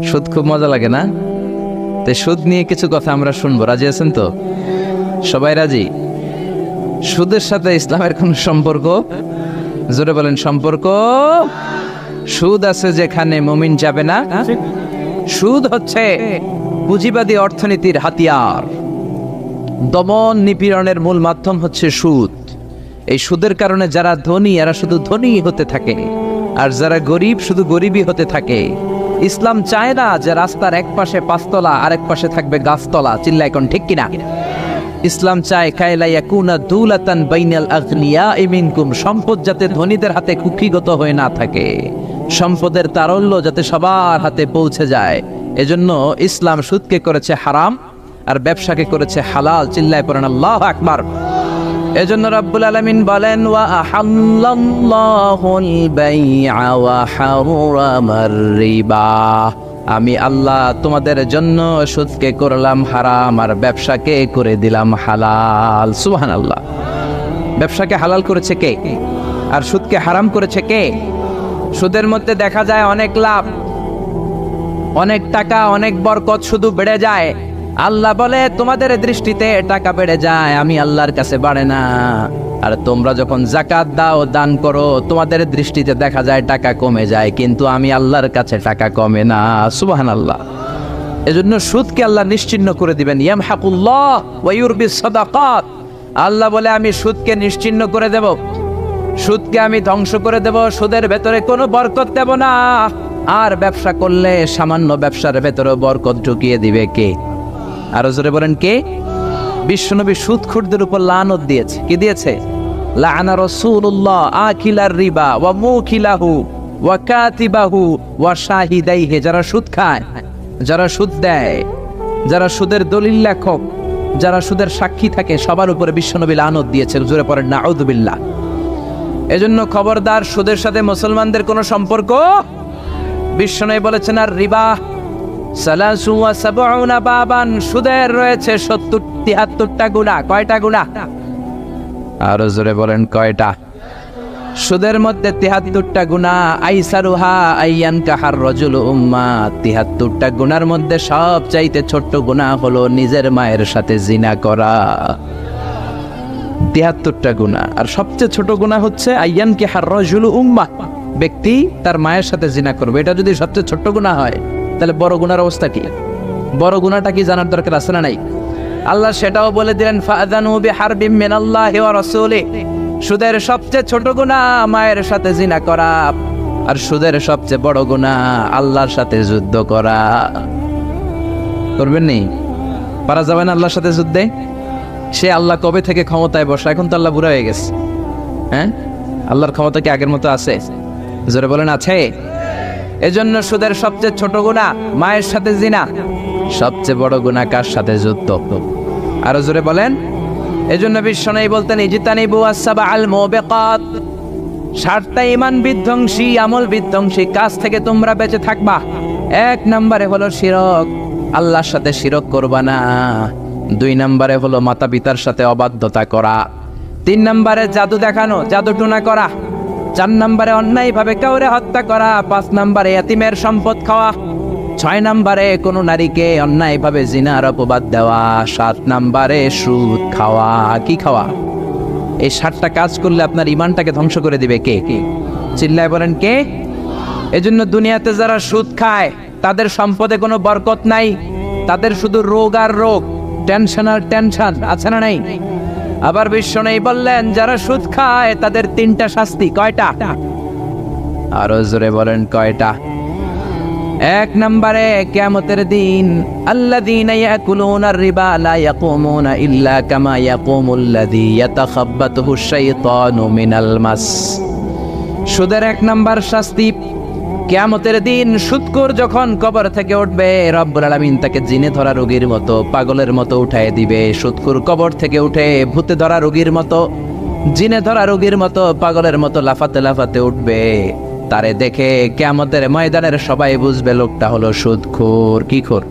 সুদ খুব মজা লাগে না? তো সুদ নিয়ে কিছু কথা আমরা শুনবো, রাজি আছেন তো? সবাই রাজি? সুদের সাথে ইসলামের কোন সম্পর্ক? জোরে বলেন, সম্পর্ক। সুদ আছে যেখানে মুমিন যাবে না। সুদ হচ্ছে পুঁজিবাদী অর্থনীতির হাতিয়ার। দমন নিপীড়নের মূল মাধ্যম হচ্ছে সুদ। এই সুদের কারণে যারা ধনী এরা শুধু ধনী হতে থাকে, আর যারা গরিব শুধু গরিবই হতে থাকে। ইসলাম চায় না যে রাস্তার এক পাশে পাঁচতলা আর এক পাশে থাকবে গাছতলা। চিল্লায় কোন ঠিক কিনা? ইসলাম চায় কায়লা ইয়াকুনা দুলাতান বাইনাল আগনিয়াই মিনকুম, সম্পদ যাতে ধনীদের হাতে কুক্ষিগত হয়ে না থাকে, সম্পদের তারল্য যাতে সবার হাতে পৌঁছে যায়। এজন্য ইসলাম সুদকে করেছে হারাম আর ব্যবসাকে করেছে হালাল। চিল্লায় পড়েন আল্লাহু আকবার। এজন্য রব্বুল আলামিন বলেন, ওয়া আহাল্লাল্লাহুল বাইআ ওয়া হারামার রিবা, আমি আল্লাহ তোমাদের জন্য সুদকে করলাম হারাম আর ব্যবসাকে করে দিলাম হালাল। সুবহানাল্লাহ। ব্যবসাকে হালাল করেছে কে? আর সুদকে হারাম করেছে কে? সুদের মধ্যে দেখা যায় অনেক লাভ, অনেক টাকা, অনেক বরকত, শুধু বেড়ে যায়। আল্লাহ বলে তোমাদের দৃষ্টিতে টাকা বেড়ে যায়, আমি আল্লাহর কাছে বাড়ে না। আর তোমরা যখন যাকাত দাও, দান করো, তোমাদের দৃষ্টিতে দেখা যায় টাকা কমে যায়, কিন্তু আমি আল্লাহর কাছে টাকা কমে না। সুবহানাল্লাহ। এজন্য সুদকে আল্লাহ নিশ্চিহ্ন করে দিবেন। ইয়ামহাকুল্লাহ ওয়া ইউরবিস সাদাকাত, আল্লাহ বলে আমি সুদকে নিশ্চিহ্ন করে দেব, সুদকে আমি ধ্বংস করে দেব, সুদের ভেতরে কোনো বরকত দেব না। আর ব্যবসা করলে সামান্য ব্যবসার ভেতরে বরকত ঢুকিয়ে দিবে কে? আরো জোরে বলেন কে? বিশ্বনবী সুদখোরদের উপর লানত দিয়েছে। কি দিয়েছে? লাআনা রাসূলুল্লাহ আকিলার রিবা ওয়া মুকিলাহু ওয়া কাতিবাহু ওয়া শাহিদাইহি, যারা সুদ খায়, যারা সুদ দেয়, যারা সুদের দলিল লেখক, যারা সুদের সাক্ষী থাকে, সবার উপরে বিশ্বনবী লানত দিয়েছে। জোরে পড়েন নাউযুবিল্লাহ। এজন্য খবরদার, সুদের সাথে মুসলমানদের কোনো সম্পর্ক। বিশ্বনবী বলেছেন, আর রিবা সালাসু ওয়া সাবউনা বাবান, সুদের রয়েছে 73টা গুনাহ। কয়টা গুনাহ? আরো জোরে বলেন কয়টা? সুদের মধ্যে 73টা গুনাহ। আইসারুহা আইয়ান কাহার রাজুল উম্মা, 73টা গুনার মধ্যে সবচাইতে ছোট্ট গুনাহ হলো নিজের মায়ের সাথে জিনা করা। 73টা গুনাহ, আর সবচেয়ে ছোট গুনাহ হচ্ছে আইয়ান কাহার রাজুল উম্মা, ব্যক্তি তার মায়ের সাথে জিনা করবে। এটা যদি সবচেয়ে ছোট্ট গুনাহ হয়, তাহলে বড় গুনার অবস্থা কি? বড় গুনাহটা কি জানার দরকার আছে না নাই? আল্লাহ সেটাও বলে দিলেন, ফাআযানু বিহারবিম মিনাল্লাহি ওয়া রাসূলিহি, সুদের সবচেয়ে ছোট গুনাহ মায়ের সাথে জিনা করা, আর সুদের সবচেয়ে বড় গুনাহ আল্লাহর সাথে যুদ্ধ করা। করবেন নি? পারা যাবে না আল্লাহর সাথে যুদ্ধে? সে আল্লাহ কবে থেকে ক্ষমতায় বসা? এখন তো আল্লাহ বুড়া হয়ে গেছে। হ্যাঁ, আল্লাহর ক্ষমতা কি আগের মতো আছে? জোরে বলেন আছে? এজন্য সুদের সবচেয়ে ছোট গুনাহ মায়ের সাথে জিনা, সবচেয়ে বড় গুনাহ কার সাথে? যুদ্ধ। আরো জোরে বলেন। এজন্য বিশ্বনবী বলতেন, ইজতানিবু আসসাবাল মুবিকাত, 7টা ঈমান বিধ্বংসী, আমল বিধ্বংসী কাজ থেকে তোমরা বেঁচে থাকবা। 1 নম্বরে হলো শিরক, আল্লাহর সাথে শিরক করবা না। 2 নম্বরে হলো মাতা পিতার সাথে অবাধ্যতা করা। 3 নম্বরে জাদু দেখানো, জাদু টুনা করা। 4 নম্বরে অন্যায় ভাবে কাউরে হত্যা করা। 5 নম্বরে এতিমের সম্পদ খাওয়া। 6 নম্বরে কোনো নারীকে অন্যায় ভাবে জিনার অপবাদ দেওয়া। 7 নম্বরে সুদ খাওয়া। কি খাওয়া? এই 7টা কাজ করলে আপনার ঈমানটাকে ধ্বংস করে দিবে কে? চিল্লায় বলেন কে? এজন্য দুনিয়াতে যারা সুদ খায় তাদের সম্পদে কোনো বরকত নাই, তাদের শুধু রোগ আর রোগ, টেনশন আর টেনশন। আছে না নাই? আবার বিশ্বনবী বললেন, যারা সুদ খায় তাদের 3টা শাস্তি। কয়টা? আরো জোরে বলেন কয়টা? 1 নম্বরে কিয়ামতের দিন, আল্লাযীনা ইয়াকুলুনার রিবা লা ইয়াকুমুনা ইল্লা কামা ইয়াকুমুল্লাযী ইয়াতাখাব্বাতুহুশ শাইতানু মিনাল মাস। সুদের 1 নম্বর শাস্তি, কিয়ামতের দিন সুদখোর যখন কবর থেকে উঠবে, রব্বুল আলামিন তাকে জিনে ধরা রোগীর মতো, পাগলের মতো উঠায় দিবে। সুদখোর কবর থেকে উঠে ভূতে ধরা রোগীর মতো, জিনে ধরা রোগীর মতো, পাগলের মতো লাফাতে লাফাতে উঠবে। তারে দেখে কিয়ামতের ময়দানের সবাই বুঝবে লোকটা হলো সুদখোর। কি খোর?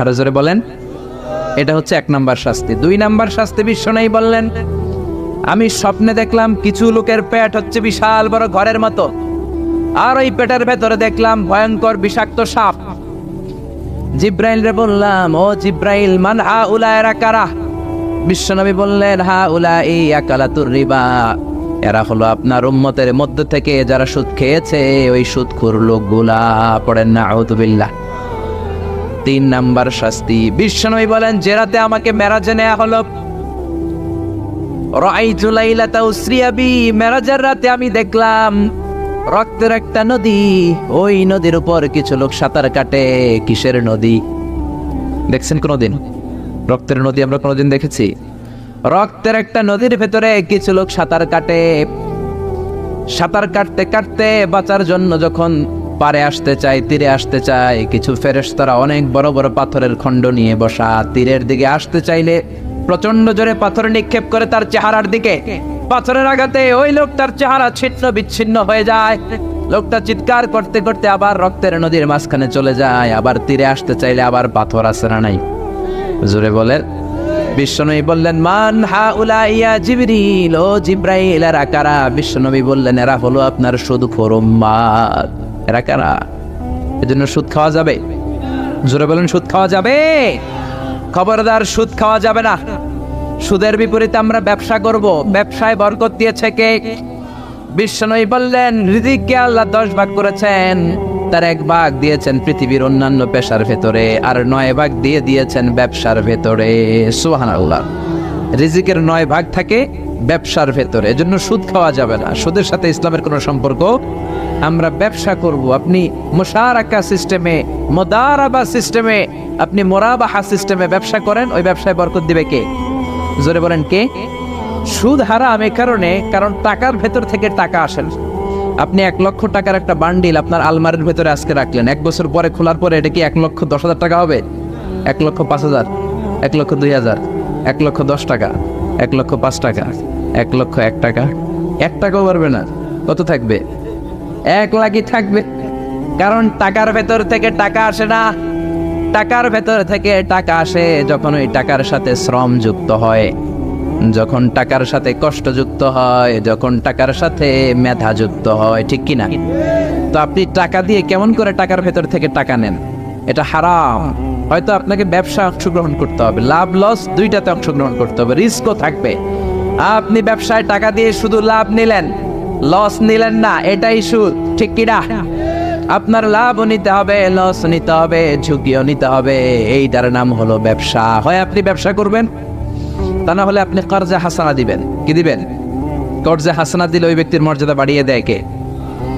আরো জোরে বলেন। এটা হচ্ছে 1 নম্বর শাস্তি। 2 নম্বর শাস্তি বিশ্বনবী বললেন, আমি স্বপ্নে দেখলাম কিছু লোকের পেট হচ্ছে বিশাল বড় ঘরের মতো, আর ওই পেটের ভেতরে দেখলাম ভয়ঙ্কর বিষাক্ত সাপ। জিব্রাইল রে বললাম, ও জিব্রাইল, মান হাউলা, এরা কারা? বিশ্বনবী বললেন, হাউলাই আকালাতুর রিবা, এরা হলো আপনার উম্মতের মধ্য থেকে যারা সুদ খেয়েছে, ওই সুদখোর লোকগুলা। পড়েন না আউযুবিল্লাহ। 3 নাম্বার শাস্তি। বিশ্বনবী বলেন, যে রাতে আমাকে মেরাজে নেওয়া হলো, রাআইতু লাইলাতা উসরিয়া বি, মেরাজের রাতে আমি দেখলাম রক্তের একটা নদী, ওই নদীর উপর কিছু লোক সাঁতার কাটে। কিসের নদী দেখছেন কোনদিন? রক্তের নদী আমরা কোনদিন দেখেছি? রক্তের একটা নদীর ভেতরে কিছু লোক সাঁতার কাটে। সাঁতার কাটতে কাটতে বাঁচার জন্য যখন পারে আসতে চায়, তীরে আসতে চায়, কিছু ফেরেশতারা অনেক বড় বড় পাথরের খণ্ড নিয়ে বসা, তীরের দিকে আসতে চাইলে প্রচন্ড জোরে পাথর নিক্ষেপ করে তার চেহারার দিকে। পাথরের আঘাতে ওই লোকটার চেহারা ছিন্ন বিচ্ছিন্ন হয়ে যায়। লোকটা চিৎকার করতে করতে আবার রক্তের নদীর মাঝখানে চলে যায়। আবার তীরে আসতে চাইলে আবার পাথর আছে না নাই? জোরে বলেন। বিশ্বনবী বললেন, মান হাউলা ইয়া জিবরিল, ও জিব্রাইল, এরা কারা? বিশ্বনবী বললেন, এরা হলো আপনার সুদখোর উম্মত। এরা কারা? এজন্য সুদ খাওয়া যাবে? জোরে বলেন, সুদ খাওয়া যাবে? খবরদার, সুদ খাওয়া যাবে না। সুদের বিপরীতে আমরা ব্যবসা করব। ব্যবসায় বরকত দিয়েছে কে? বিশ্বনবী বললেন, রিজিককে আল্লাহ 10 ভাগ করেছেন, তার 1 ভাগ দিয়েছেন পৃথিবীর অন্যান্য পেশার ভেতরে, আর 9 ভাগ দিয়ে দিয়েছেন ব্যবসার ভেতরে। সুবহানাল্লাহ। রিজিকের 9 ভাগ থাকে ব্যবসার ভেতরে, এজন্য সুদ খাওয়া যাবে না। সুদের সাথে ইসলামের কোনো সম্পর্ক। আমরা ব্যবসা করব। আপনি মুশারাকা সিস্টেমে, মুদারাবা সিস্টেমে, আপনি মুরাবাহা সিস্টেমে ব্যবসা করেন, ওই ব্যবসায় বরকত দিবে কে? জোরে বলেন, কে? সুদ হারাম এ কারণে, কারণ টাকার ভেতর থেকে টাকা আসে না। আপনি 1 লক্ষ টাকার একটা বান্ডিল আপনার আলমারির ভেতরে আজকে রাখলেন, 1 বছর পরে খোলার পরে এটা কি 1,10,000 টাকা হবে? 1,05,000, 1,02,000, 1,10,000 টাকা, 1,05,000 টাকা, 1,01,000 টাকা? 1 টাকাও পারবে না। কত থাকবে? 1 লাখই থাকবে। কারণ টাকার ভেতর থেকে টাকা আসে না। টাকার ভেতর থেকে টাকা আসে যখন ওই টাকার সাথে শ্রম যুক্ত হয়, যখন টাকার সাথে কষ্ট যুক্ত হয়, যখন টাকার সাথে মেধা যুক্ত হয়। ঠিক কি না? তো আপনি টাকা দিয়ে কেমন করে টাকার ভেতর থেকে টাকা নেন? এটা হারাম। হয়তো আপনাকে ব্যবসা অংশগ্রহণ করতে হবে, লাভ লস দুইটাতে অংশগ্রহণ করতে হবে, রিস্কও থাকবে। আপনি ব্যবসায় টাকা দিয়ে শুধু লাভ নিলেন, লস নিলেন না, এটাই সুদ। ঠিক কি না? আপনার লাভও নিতে হবে, লস নিতে হবে, ঝুঁকিও নিতে হবে। এইটার নাম হলো ব্যবসা। হয় আপনি ব্যবসা করবেন, তা না হলে আপনি কর্জে হাসানা দিবেন। কি দিবেন? কর্জে হাসানা দিলে ওই ব্যক্তির মর্যাদা বাড়িয়ে দেয় কে?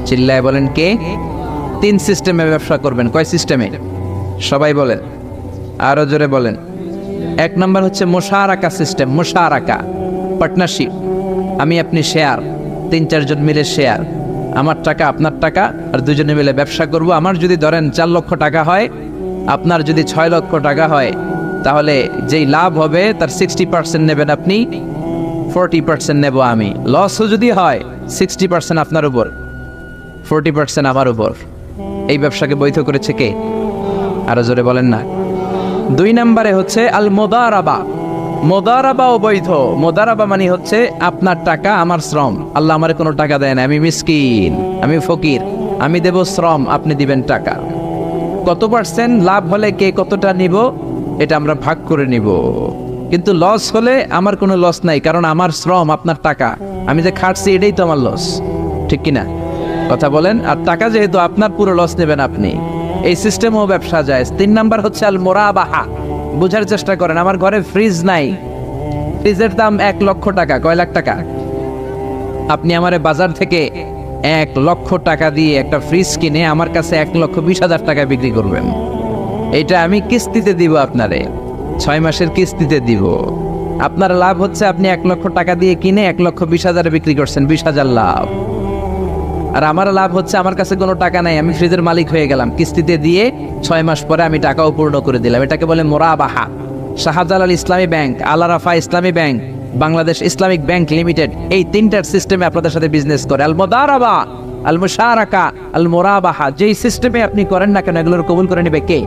চিল্লায় বলেন, কে? 3 সিস্টেমে ব্যবসা করবেন। কয় সিস্টেমে? সবাই বলেন, আরো জোরে বলেন। 1 নাম্বার হচ্ছে মুশারাকা সিস্টেম। মুশারাকা, পার্টনারশিপ। আমি আপনি শেয়ার, 3-4 জন মিলে শেয়ার, আমার টাকা আপনার টাকা, আর দুজনে মিলে ব্যবসা করব। আমার যদি ধরেন 4 লক্ষ টাকা হয়, আপনার যদি 6 লক্ষ টাকা হয়, তাহলে যেই লাভ হবে তার 60% নেবেন আপনি, 40% নেব আমি। লসও যদি হয় 60% আপনার উপর, 40% আমার উপর। এই ব্যবসাকে বৈধ করেছে কে? আরো জোরে বলেন না। 2 নম্বরে হচ্ছে আল মুদারাবা। মুদারাবাও বৈধ। মুদারাবা মানে হচ্ছে আপনার টাকা আমার শ্রম। আল্লাহ আমার কোনো টাকা দেয় না, আমি মিসকিন, আমি ফকির, আমি দেব শ্রম, আপনি দিবেন টাকা। কত পার্সেন্ট লাভ হলে কে কতটা নিব এটা আমরা ভাগ করে নিব। কিন্তু লস হলে আমার কোনো লস নাই, কারণ আমার শ্রম আপনার টাকা, আমি যে খাটছি এটাই তো আমার লস। ঠিক কিনা? কথা বলেন। আর টাকা যেহেতু আপনার, পুরো লস নেবেন আপনি। এই সিস্টেমও ব্যবসা যায়। 3 নাম্বার হচ্ছে আল মুরাবাহা। বুঝার চেষ্টা করেন। আমার ঘরে ফ্রিজ নাই, ফ্রিজের দাম 1 লক্ষ টাকা। কয় লাখ টাকা? আপনি আমারে বাজার থেকে 1 লক্ষ টাকা দিয়ে একটা ফ্রিজ কিনে আমার কাছে 1,20,000 টাকা বিক্রি করবেন। এটা আমি কিস্তিতে দিব আপনারে, 6 মাসের কিস্তিতে দিব। আপনার লাভ হচ্ছে আপনি 1 লক্ষ টাকা দিয়ে কিনে 1,20,000 বিক্রি করছেন, 20,000 লাভ। আর আমার লাভ হচ্ছে আমার কাছে কোনো টাকা নাই, আমি ফ্রিজের মালিক হয়ে গেলাম, কিস্তিতে দিয়ে 6 মাস পরে আমি টাকাও পূর্ণ করে দিলাম। এটাকে বলে মুরাবাহা। শাহজালাল ইসলামী ব্যাংক, আল রাফা ইসলামী bank, Bangladesh Islamic bank limited, এই 3টার সিস্টেমে আপনাদের সাথে বিজনেস করে। আল মুদারাবা, আল মুশারাকা, আল মুরাবাহা। যেই সিস্টেমে আপনি করেন না কেন, এগুলোর কবুল করে নেবে কে?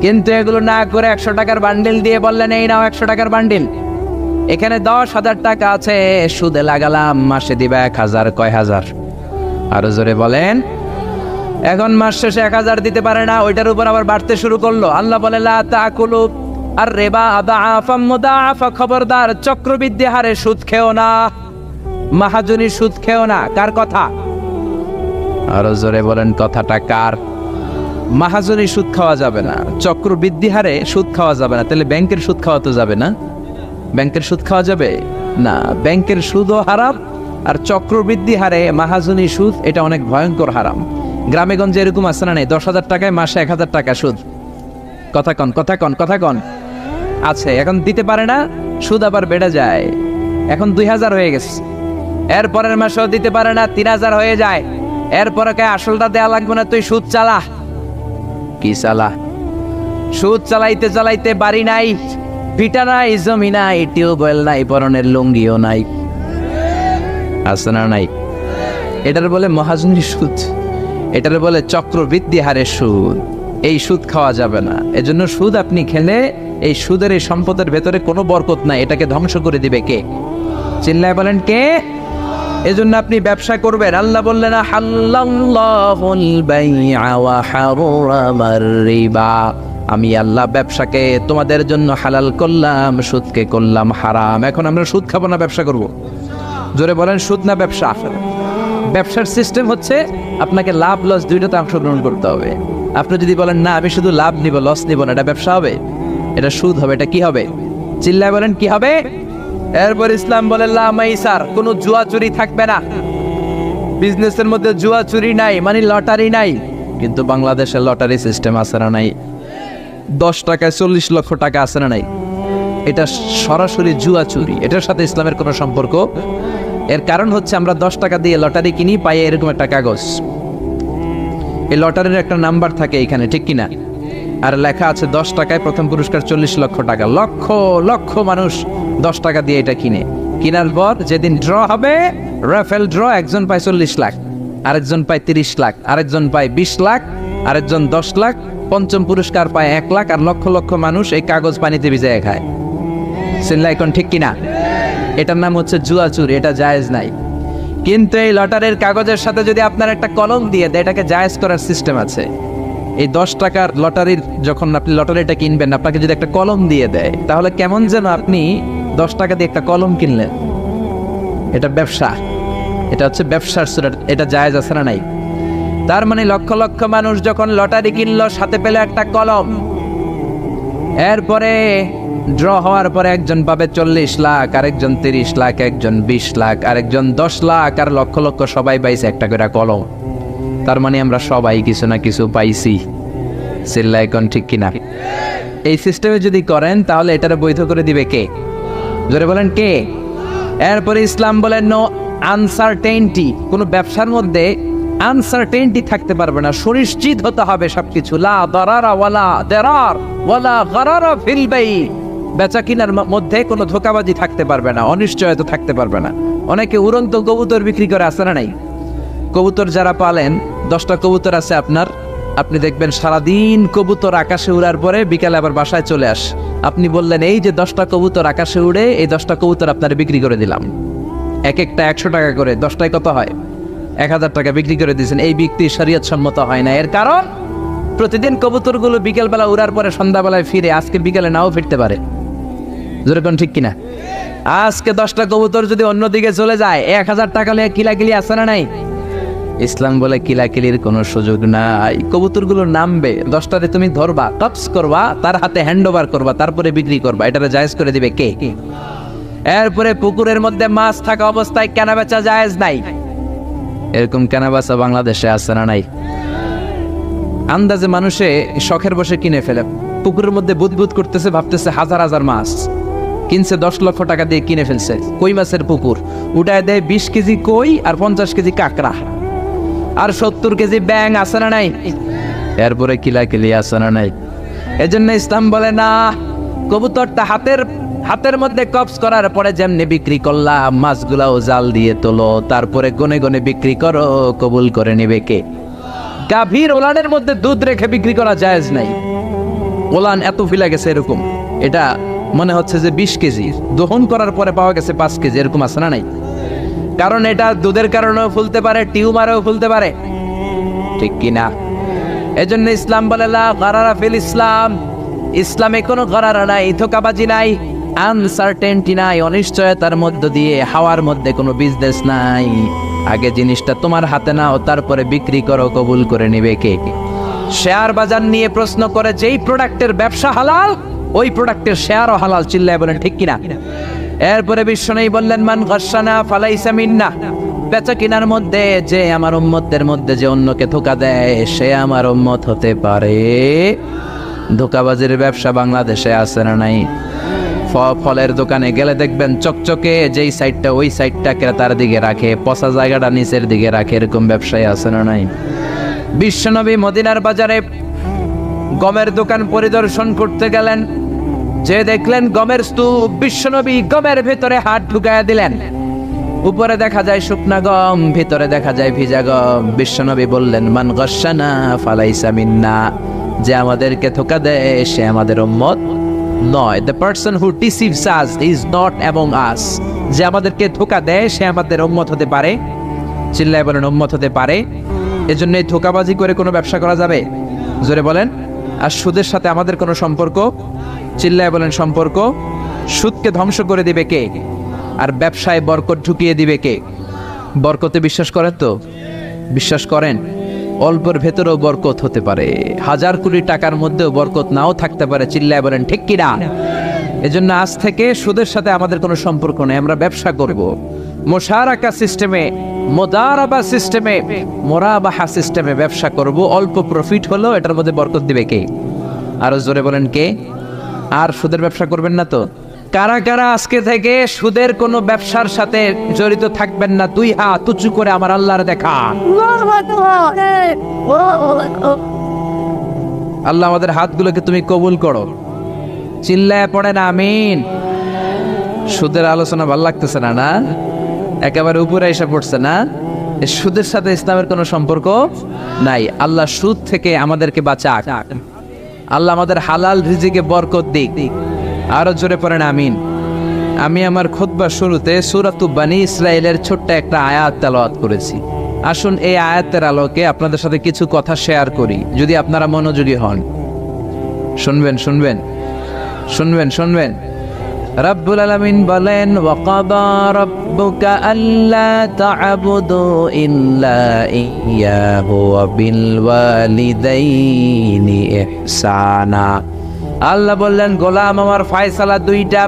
কিন্তু এগুলো না করে 100 টাকার বান্ডিল দিয়ে বললেন এই নাও 100 টাকার বান্ডিল, এখানে 10,000 টাকা আছে, সুদে লাগালাম, মাসে দিবে 1,000। কয় হাজার? আরো জোরে বলেন। এখন মাস শেষে 1000 দিতে পারে না, ওইটার উপর আবার বাড়তে শুরু করলো। আল্লাহ বলে লা তাকুলু আর রিবা আদাআফাম মুদাআফা, খবরদার চক্রবৃদ্ধি হারে সুদ খেও না, মাহাজনী সুদ খেও না। কার কথা? আরো জোরে বলেন, কথাটা কার? মাহাজনী সুদ খাওয়া যাবে না, চক্রবৃদ্ধি হারে সুদ খাওয়া যাবে না। তাহলে ব্যাংকের সুদ খাওয়া তো যাবে না? ব্যাংকের সুদ খাওয়া যাবে না, ব্যাংকের সুদও হারাম, আর চক্রবৃদ্ধি হারে মাহাজনী সুদ, এটা অনেক ভয়ঙ্কর হারাম। গ্রামে গঞ্জে এরকম আছে না? নেই? 10,000 টাকায় মাসে 1000 টাকা সুদ। কথা কন, কথা কন, কথা কন। আছে, এখন দিতে পারে না, সুদ আবার বেড়ে যায়। এখন 2000 হয়ে গেছে, এরপরের মাসেও দিতে পারে না, 3000 হয়ে যায়। এরপরে কে আসলটা দেয়া লাগবে না, তুই সুদ চালা। কি চালা? সুদ চালাইতে চালাইতে বাড়ি নাই, ভিটা নাই, জমি নাই, টিউবওয়েল নাই, পরনের লুঙ্গিও নাই। আছে না নাই? এটার বলে মহাজনী সুদ, এটার বলে চক্রবৃদ্ধি হারে সুদ। এই সুদ খাওয়া যাবে না। এজন্য সুদ আপনি খেলে এই সুদের এই সম্পদের ভেতরে কোনো বরকত নাই, এটাকে ধ্বংস করে দিবে কে? চিল্লায় বলেন কে? এজন্য আপনি ব্যবসা করবেন। আল্লাহ বললেন হাল্লাল্লাহুল বাইআ ওয়া হারামার রিবা, আমি আল্লাহ ব্যবসাকে তোমাদের জন্য হালাল করলাম, সুদকে করলাম হারাম। এখন আমরা সুদ খাবো না, ব্যবসা করব। জোরে বলেন, সুদ না ব্যবসা? ব্যবসার সিস্টেম হচ্ছে আপনাকে লাভ লস দুইটাতে অংশগ্রহণ করতে হবে। আপনি যদি বলেন না আমি শুধু লাভ নিব, লস নিব না, এটা ব্যবসা হবে? এটা সুদ হবে। এটা কি হবে? চিল্লায় বলেন কি হবে? এরপর ইসলাম বলে লা মাইসার, কোনো জুয়া চুরি থাকবে না। বিজনেসের মধ্যে জুয়া চুরি নাই, মানে লটারি নাই। কিন্তু বাংলাদেশে লটারি সিস্টেম আছে না নাই? 10 টাকায় 40 লক্ষ টাকা আছে না নাই? এটা সরাসরি জুয়া চুরি, এটার সাথে ইসলামের কোনো সম্পর্ক। এর কারণ হচ্ছে আমরা 10 টাকা দিয়ে লটারি কিনি, পাই এরকম একটা কাগজ, এই লটারির একটা নাম্বার থাকে এখানে, ঠিক কিনা? আর লেখা আছে 10 টাকায় প্রথম পুরস্কার 40 লক্ষ টাকা। লক্ষ লক্ষ মানুষ 10 টাকা দিয়ে এটা কিনে। কেনার পর যেদিন ড্র হবে, রাফেল ড্র, একজন পায় 40 লাখ, আরেকজন পায় 30 লাখ, আরেকজন পায় 20 লাখ, আরেকজন 10 লাখ, পঞ্চম পুরস্কার পায় 1 লাখ, আর লক্ষ লক্ষ মানুষ এই কাগজ পানিতে ভিজায় খায়। চিল্লায় কোন ঠিক কিনা? এটার নাম হচ্ছে জুয়া চুরি, এটা জায়েজ নাই। কিন্তু এই লটারির কাগজের সাথে যদি আপনার একটা কলম দিয়ে দেয়, এটাকে জায়েজ করার সিস্টেম আছে। এই 10 টাকার লটারির, যখন আপনি লটারিটা কিনবেন, আপনাকে যদি একটা কলম দিয়ে দেয়, তাহলে কেমন যেন আপনি 10 টাকা দিয়ে একটা কলম কিনলেন। এটা ব্যবসা, এটা হচ্ছে ব্যবসার সুরত, এটা জায়েজ আছে না নাই? তার মানে লক্ষ লক্ষ মানুষ যখন লটারি কিনলো, সাথে পেলে একটা কলম। এরপরে ড্র হওয়ার পরে একজন পাবে 40 লাখ, আরেকজন 30 লাখ, একজন 20 লাখ, আরেকজন 10 লাখ, আর লক্ষ লক্ষ সবাই পাইছে একটা করে কলম। তার মানে আমরা সবাই কিছু না কিছু পাইছি। চিল্লায় কোন ঠিক কিনা? এই সিস্টেমে যদি করেন, তাহলে এটারে বৈধ করে দিবে কে? জোরে বলেন কে? এরপরে ইসলাম বলেন নো আনসার্টেইনটি, কোনো ব্যবসার মধ্যে আনসার্টেইনটি থাকতে পারবে না, সুনিশ্চিত হতে হবে সবকিছু। লা দারারা ওয়ালা দারার ওয়ালা গারারা ফিল বাই, বেচা কিনার মধ্যে কোনো ধোঁকাবাজি থাকতে পারবে না, অনিশ্চয়তা থাকতে পারবে না। অনেকে উড়ন্ত কবুতর বিক্রি করে, আছে না নাই? কবুতর যারা পালেন, 10টা কবুতর আছে আপনার, আপনি দেখবেন সারাদিন কবুতর আকাশে উড়ার পরে বিকালে আবার বাসায় চলে আস। আপনি বললেন এই যে 10টা কবুতর আকাশে উড়ে, এই 10টা কবুতর আপনার বিক্রি করে দিলাম, এক একটা 100 টাকা করে, 10টায় কত হয়? 1000 টাকা বিক্রি করে দিয়েছেন। এই বিক্রি শরীয়ত সম্মত হয় না। এর কারণ প্রতিদিন কবুতরগুলো বিকেলবেলা উড়ার পরে সন্ধ্যাবেলায় ফিরে, আজকে বিকেলে নাও ফিরতে পারে। যেরকম ঠিক কিনা? আজকে 10টা কবুতর যদি অন্যদিকে চলে যায়, 1000 টাকা নিয়ে কিলাকিলি আছে না নাই? ইসলাম বলে কিলাকিলির কোনো সুযোগ নাই। কবুতরগুলো নামবে, 10টারে তুমি ধরবা, টপস করবা, তার হাতে হ্যান্ড ওভার করবা, তারপরে বিক্রি করবা। এটারে জায়েজ করে দিবে কে? এরপরে পুকুরের মধ্যে মাছ থাকা অবস্থায় কেনা বেচা জায়েজ নাই। এরকম কেনা বেচা বাংলাদেশে আছে না নাই? আন্দাজে মানুষে শখের বসে কিনে ফেলে, পুকুরের মধ্যে বুদবুদ করতেছে, ভাবতেছে হাজার হাজার মাছ কিনছে, 10 লক্ষ টাকা দিয়ে কিনে ফেলছে। কই মাছের পুকুর, উঠায় দেয় 20 কেজি কই আর 50 কেজি কাঁকড়া আর 70 কেজি ব্যাং, আছে না নাই? এরপরে কিলাকিলি আছে না নাই? এজন্য ইসলাম বলে না, কবুতরটা হাতের মধ্যে কবজ করার পরে যেমনি বিক্রি করলাম, মাছগুলাও জাল দিয়ে তোলো, তারপরে গনে গনে বিক্রি করো, কবুল করে নেবে কে? গাভীর ওলানের মধ্যে দুধ রেখে বিক্রি করা জায়েজ নাই। ওলান এত ফিলা গেছে, এরকম এটা মনে হচ্ছে যে 20 কেজি, দহন করার পরে পাওয়া গেছে 5 কেজি, এরকম আছে না নাই? কারণ এটা দুধের কারণেও ফুলতে পারে, টিউমারেও ফুলতে পারে, ঠিক কিনা? এজন্য ইসলাম বলে লা গারারা ফিল ইসলাম, ইসলামে কোনো গারারা নাই, ধোঁকাবাজি নাই, আনসার্টেনটি নাই, অনিশ্চয়তার মধ্য দিয়ে হাওয়ার মধ্যে কোনো বিজনেস নাই। আগে জিনিসটা তোমার হাতে নাও, তারপরে বিক্রি করো, কবুল করে নিবে কে? শেয়ার বাজার নিয়ে প্রশ্ন করে, যেই প্রোডাক্টের ব্যবসা হালাল ওই প্রোডাক্টের শেয়ারও হালাল, চিল্লায় বলেন ঠিক কিনা? এরপরে বিশ্বনবী বললেন মান গাশশানা ফালাইসা মিন্না, বেচা কিনার মধ্যে যে আমার উম্মতদের মধ্যে যে অন্যকে ধোঁকা দেয় সে আমার উম্মত হতে পারে। ধোঁকাবাজির ব্যবসা বাংলাদেশে আছে না নাই? ফলের দোকানে গেলে দেখবেন চকচকে যেই সাইডটা ওই সাইডটা ক্রেতার দিকে রাখে, পচা জায়গাটা নিচের দিকে রাখে, এরকম ব্যবসায়ী আছে না নাই? বিশ্বনবী মদিনার বাজারে গমের দোকান পরিদর্শন করতে গেলেন, যে দেখলেন গমের স্তূপ, বিশ্বনবী গমের ভেতরে হাত ঢুকায়া দিলেন। উপরে দেখা যায় শুকনা গম, ভিতরে দেখা যায় ভিজা গম। বিশ্বনবী বললেন মান গাশশানা ফালাইসা মিন্না, যে আমাদেরকে ধোঁকা দেয় সে আমাদের উম্মত নয়। The person who deceives us is not among us, যে আমাদেরকে ধোঁকা দেয় সে আমাদের উম্মত হতে পারে, চিল্লায় বলেন উম্মত হতে পারে। এজন্য এই ধোঁকাবাজি করে কোনো ব্যবসা করা যাবে? জোরে বলেন। আর সুদের সাথে আমাদের কোনো সম্পর্ক? চিল্লায় বলেন সম্পর্ক। সুদকে ধ্বংস করে দিবে কে? আর ব্যবসায় বরকত ঢুকিয়ে দিবে কে? বরকতে বিশ্বাস করেন তো? বিশ্বাস করেন? অল্পের ভেতরেও বরকত হতে পারে, 1000 কোটি টাকার মধ্যেও বরকত নাও থাকতে পারে, চিল্লায় বলেন ঠিক কিনা? এজন্য আজ থেকে সুদের সাথে আমাদের কোনো সম্পর্ক নেই, আমরা ব্যবসা করব মুশারাকা সিস্টেমে, মুদারাবা সিস্টেমে, মুরাবাহা সিস্টেমে ব্যবসা করব। অল্প প্রফিট হলো এটার মধ্যে বরকত দিবে কে? আরো জোরে বলেন কে? আর সুদের ব্যবসা করবেন না তো? কারা কারা আজকে থেকে সুদের কোনো ব্যবসার সাথে জড়িত থাকবেন না? 2 হাত উঁচু করে আমার আল্লাহর দেখা। আল্লাহ আমাদের হাতগুলোকে তুমি কবুল করো, চিল্লায় পড়েন আমিন। সুদের আলোচনা ভালো লাগতেছে না? না একেবারে উপরে এসে পড়ছে না? সুদের সাথে ইসলামের কোনো সম্পর্ক নাই। আল্লাহ সুদ থেকে আমাদেরকে বাঁচাক, আল্লাহ আমাদের হালাল রিজিকে বরকত দিক। আরো জোরে পড়েন আমিন। আমি আমার খুতবার শুরুতে সূরাতু বনী ইসরাইলের ছোট্ট একটা আয়াত তেলাওয়াত করেছি। আসুন এই আয়াতের আলোকে আপনাদের সাথে কিছু কথা শেয়ার করি, যদি আপনারা মনোযোগী হন। শুনবেন শুনবেন শুনবেন শুনবেন। রব্বুল আলামিন বলেন ওয়াকাদা রাব্বুকা আল্লা তা'বুদু ইল্লা ইয়্যাহু ওয়া বিল ওয়ালিদাইনি ইহসানা। আল্লাহ বললেন গোলাম আমার ফয়সালা 2টা,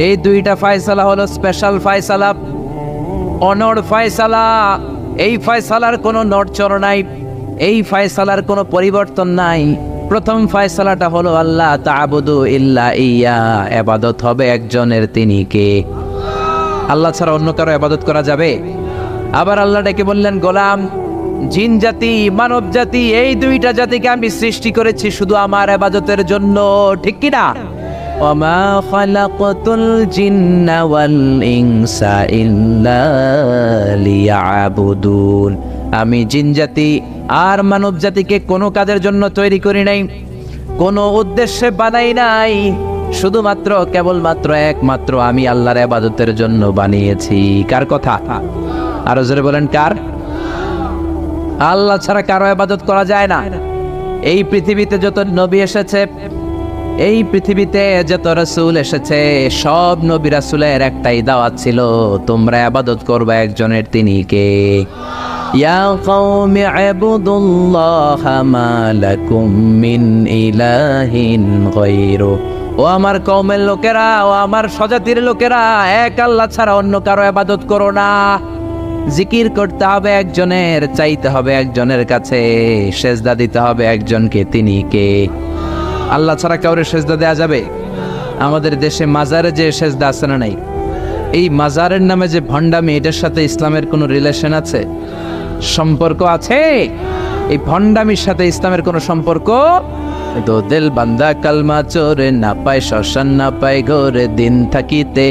এই 2টা ফয়সালা হলো স্পেশাল ফয়সালা, অনড় ফয়সালা। এই ফয়সালার কোনো নড়চড় নাই, এই ফয়সালার কোনো পরিবর্তন নাই। প্রথম ফয়সালাটা হলো আল্লাহ তা'বুদু ইল্লা ইয়্যা, ইবাদত হবে একজনের, তিনি কে? আল্লাহ ছাড়া অন্য কারো ইবাদত করা যাবে? আবার আল্লাহ ডেকে বললেন গোলাম জিন জাতি মানব জাতি এই 2টা জাতিকে আমি সৃষ্টি করেছি শুধু আমার ইবাদতের জন্য, ঠিক কি না? ওয়ামা খালাকাতুল জিন্না ওয়াল ইনসা ইল্লা লিয়াবুদুন, আমি জিন জাতি আর মানব জাতিকে কোনো কাজের জন্য তৈরি করি নাই, কোনো উদ্দেশ্যে বানাই নাই, শুধুমাত্র কেবলমাত্র একমাত্র আমি আল্লাহর ইবাদতের জন্য বানিয়েছি। কার কথা? আরো জোরে বলেন কার? আল্লাহ ছাড়া কারো ইবাদত করা যায় না। এই পৃথিবীতে যত নবী এসেছে, এই পৃথিবীতে যত রাসূল এসেছে, সব নবী রাসূলের একটাই দাওয়াত ছিল, তোমরা ইবাদত করবে একজনের, তিনি কে? ইয়া কওমি ইবুদুল্লাহা মা লাকুম মিন ইলাহিন গায়রু, ও আমার কওমের লোকেরা, ও আমার স্বজাতির লোকেরা, এক আল্লাহ ছাড়া অন্য কারো ইবাদত করো না। জিকির করতে হবে একজনের, চাইতে হবে একজনের কাছে, সেজদা দিতে হবে একজনকে, তিনি কে? আল্লাহ ছাড়া কাউরে সেজদা দেয়া যাবে? আমাদের দেশে মাজারে যে সেজদা আছে না নাই, এই মাজারের নামে যে ভণ্ডামি, এটার সাথে ইসলামের কোনো রিলেশন আছে? সম্পর্ক আছে? এই ভণ্ডামির সাথে ইসলামের কোনো সম্পর্ক? দো দিল বান্দা কালমা চোরে, না পায় শ্মশান না পায় ঘরে, দিন থাকিতে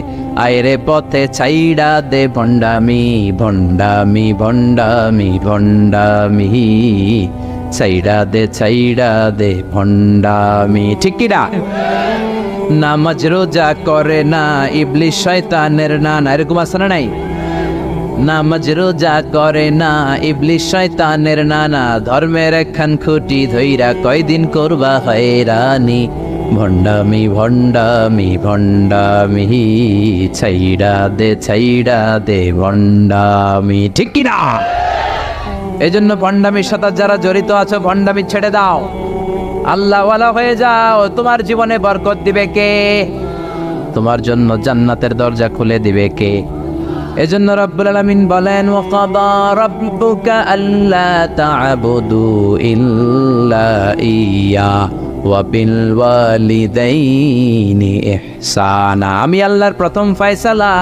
আয়রে পথে ছাইড়া দে ভণ্ডামি ভণ্ডামি ভণ্ডামি ভণ্ডামি, ছাইড়া দে ভণ্ডামি, ঠিক কি না? নামাজ রোজা করে না, ইবলিস শয়তানের নানা, এরকম আছে না নাই? নামাজ রোজা করে না, ইবলিশ শয়তানের নানা, ধর্মের একখান খুঁটি ধইরা কয়দিন করবা হয়রানি। ভণ্ডামি ভণ্ডামি ভণ্ডামি, ছাইড়া দে ভণ্ডামি, ঠিক কিনা? এই জন্য ভণ্ডামির সাথে যারা জড়িত আছো, ভণ্ডামি ছেড়ে দাও, আল্লাহওয়ালা হয়ে যাও। তোমার জীবনে বরকত দিবে কে? তোমার জন্য জান্নাতের দরজা খুলে দিবে কে? এজন্য রব্বুল আলামিন বলেন, ওয়াকাদা রাব্বুকা আল্লা তা'বুদু ইল্লা ইয়্যা ওয়া বিল ওয়ালিদাইনি ইহসানা। আমি আল্লাহর প্রথম ফয়সালা,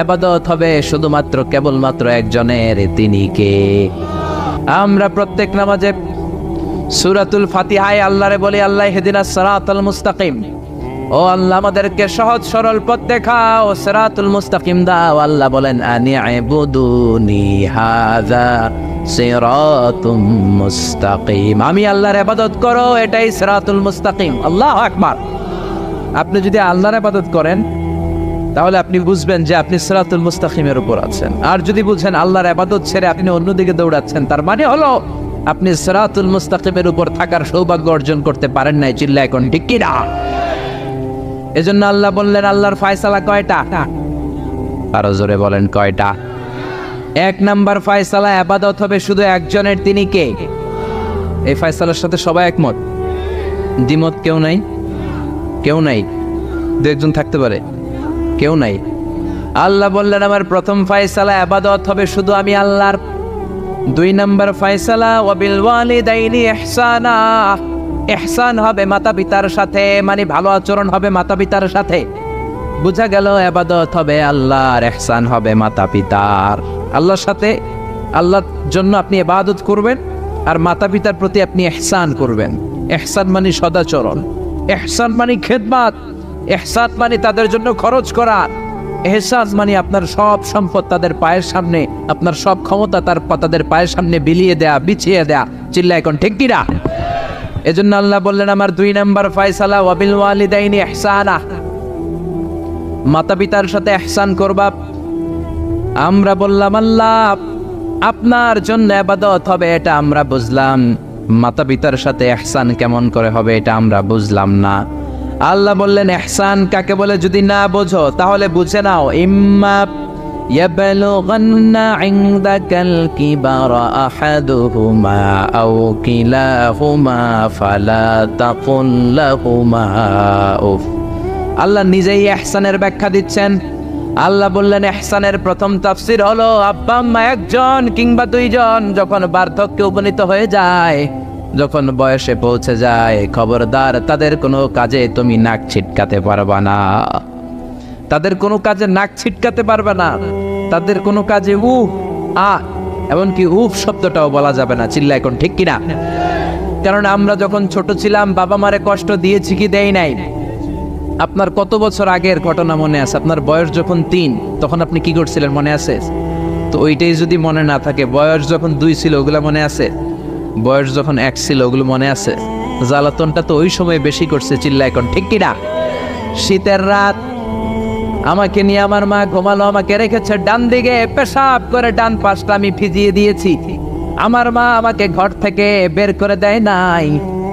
ইবাদত হবে শুধুমাত্র কেবলমাত্র একজনের, তিনি কে? আমরা প্রত্যেক নামাজে সূরাতুল ফাতিহায় আল্লাহরে বলি, আল্লাহ ইহদিনাস সিরাতাল মুস্তাকিম, ও আল্লাহ আমাদেরকে সহজ সরল পথ দেখাও, সিরাতুল মুস্তাকিম দাও। আল্লাহ বলেন, আনি'বুদুনি হাযা সিরাতুম মুস্তাকিম, আমি আল্লাহর ইবাদত করো, এটাই সিরাতুল মুস্তাকিম। আল্লাহু আকবার। আপনি যদি আল্লাহর ইবাদত করেন তাহলে আপনি বুঝবেন যে আপনি সিরাতুল মুস্তাকিমের উপর আছেন। আর যদি বুঝেন আল্লাহর ইবাদত ছেড়ে আপনি অন্যদিকে দৌড়াচ্ছেন, তার মানে হলো আপনি সিরাতুল মুস্তাকিমের উপর থাকার সৌভাগ্য অর্জন করতে পারেন নাই। চিল্লায় কোন ঠিক কি না? এজন্য আল্লাহ বললেন, আল্লাহর ফয়সালা কয়টা? আরো জোরে বলেন, কয়টা? এক নাম্বার ফয়সালা, ইবাদত হবে শুধু একজনের, তিনি কে? এই ফয়সালার সাথে সবাই একমত? দ্বিমত কেউ নাই? কেউ নাই? দু একজন থাকতে পারে, কেউ নাই। আল্লাহ বললেন, আমার প্রথম ফয়সালা, ইবাদত হবে শুধু আমি আল্লাহর। দুই নাম্বার ফয়সালা, ওয়া বিল ওয়ালিদাইনি ইহসানা, ইহসান হবে মাতা পিতার সাথে, মানে ভালো আচরণ হবে মাতা পিতার সাথে। বুঝা গেল, ইবাদত হবে আল্লাহর, ইহসান হবে মাতা পিতার। আল্লাহর সাথে, আল্লাহর জন্য আপনি ইবাদত করবেন, আর মাতা পিতার প্রতি আপনি ইহসান করবেন। ইহসান মানে সদাচরণ, ইহসান মানে খেদমত, ইহসান মানে তাদের জন্য খরচ করা, ইহসান মানে আপনার সব সম্পদ তাদের পায়ের সামনে, আপনার সব ক্ষমতা তাদের পায়ের সামনে বিলিয়ে দেয়া, বিছিয়ে দেয়া। চিল্লায় এখন ঠিক কিনা? এজন্য আল্লাহ বললেন, আমার দুই নাম্বার ফয়সালা, ওয়া বিল ওয়ালিদাইনি ইহসানা, মাতা পিতার সাথে ইহসান করবা। আমরা বললাম, আল্লাহ আপনার জন্য ইবাদত হবে, এটা আমরা বুঝলাম, মাতা পিতার সাথে ইহসান কেমন করে হবে এটা আমরা বুঝলাম না। আল্লাহ বললেন, ইহসান কাকে বলে যদি না বোঝো তাহলে বুঝে নাও, ইম্মা ইয়াবলুগান্না ইনদাকাল কিবারা আহাদুহুমা আও কিলাহুমা ফালা তাকুল লাহুমা উফ। আল্লাহ নিজেই ইহসানের ব্যাখ্যা দিচ্ছেন। আল্লাহ বললেন, ইহসানের প্রথম তাফসীর হলো, আব্বা আম্মা একজন কিংবা দুইজন যখন বার্ধক্যে উপনীত হয়ে যায়, যখন বয়সে পৌঁছে যায়, খবরদার তাদের কোনো কাজে তুমি নাক ছিটকাতে পারবা না, তাদের কোনো কাজে নাক ছিটকাতে পারবে না, তাদের কোনো কাজে এমনকি উফ শব্দটাও বলা যাবে না। চিল্লা এখন ঠিক কিনা? কারণ আমরা যখন ছোট ছিলাম বাবা মারে কষ্ট দিয়েছি কি দেই নাই? আপনার কত বছর আগের ঘটনা মনে আছে? আপনার বয়স যখন 3 তখন আপনি কি করছিলেন মনে আছে? তো ওইটাই যদি মনে না থাকে, বয়স যখন 2 ছিল ওগুলা মনে আছে? বয়স যখন 1 ছিল ওগুলো মনে আছে? জ্বালাতনটা তো ওই সময় বেশি করছে। চিল্লা এখন ঠিক কিনা? শীতের রাত, আমাকে নিয়ে আমার মা ঘুমালো, আমাকে রেখেছে ডান দিকে, পেশাব করে ডান পাশটা আমি ভিজিয়ে দিয়েছি। আমার মা আমাকে ঘর থেকে বের করে দেয় নাই,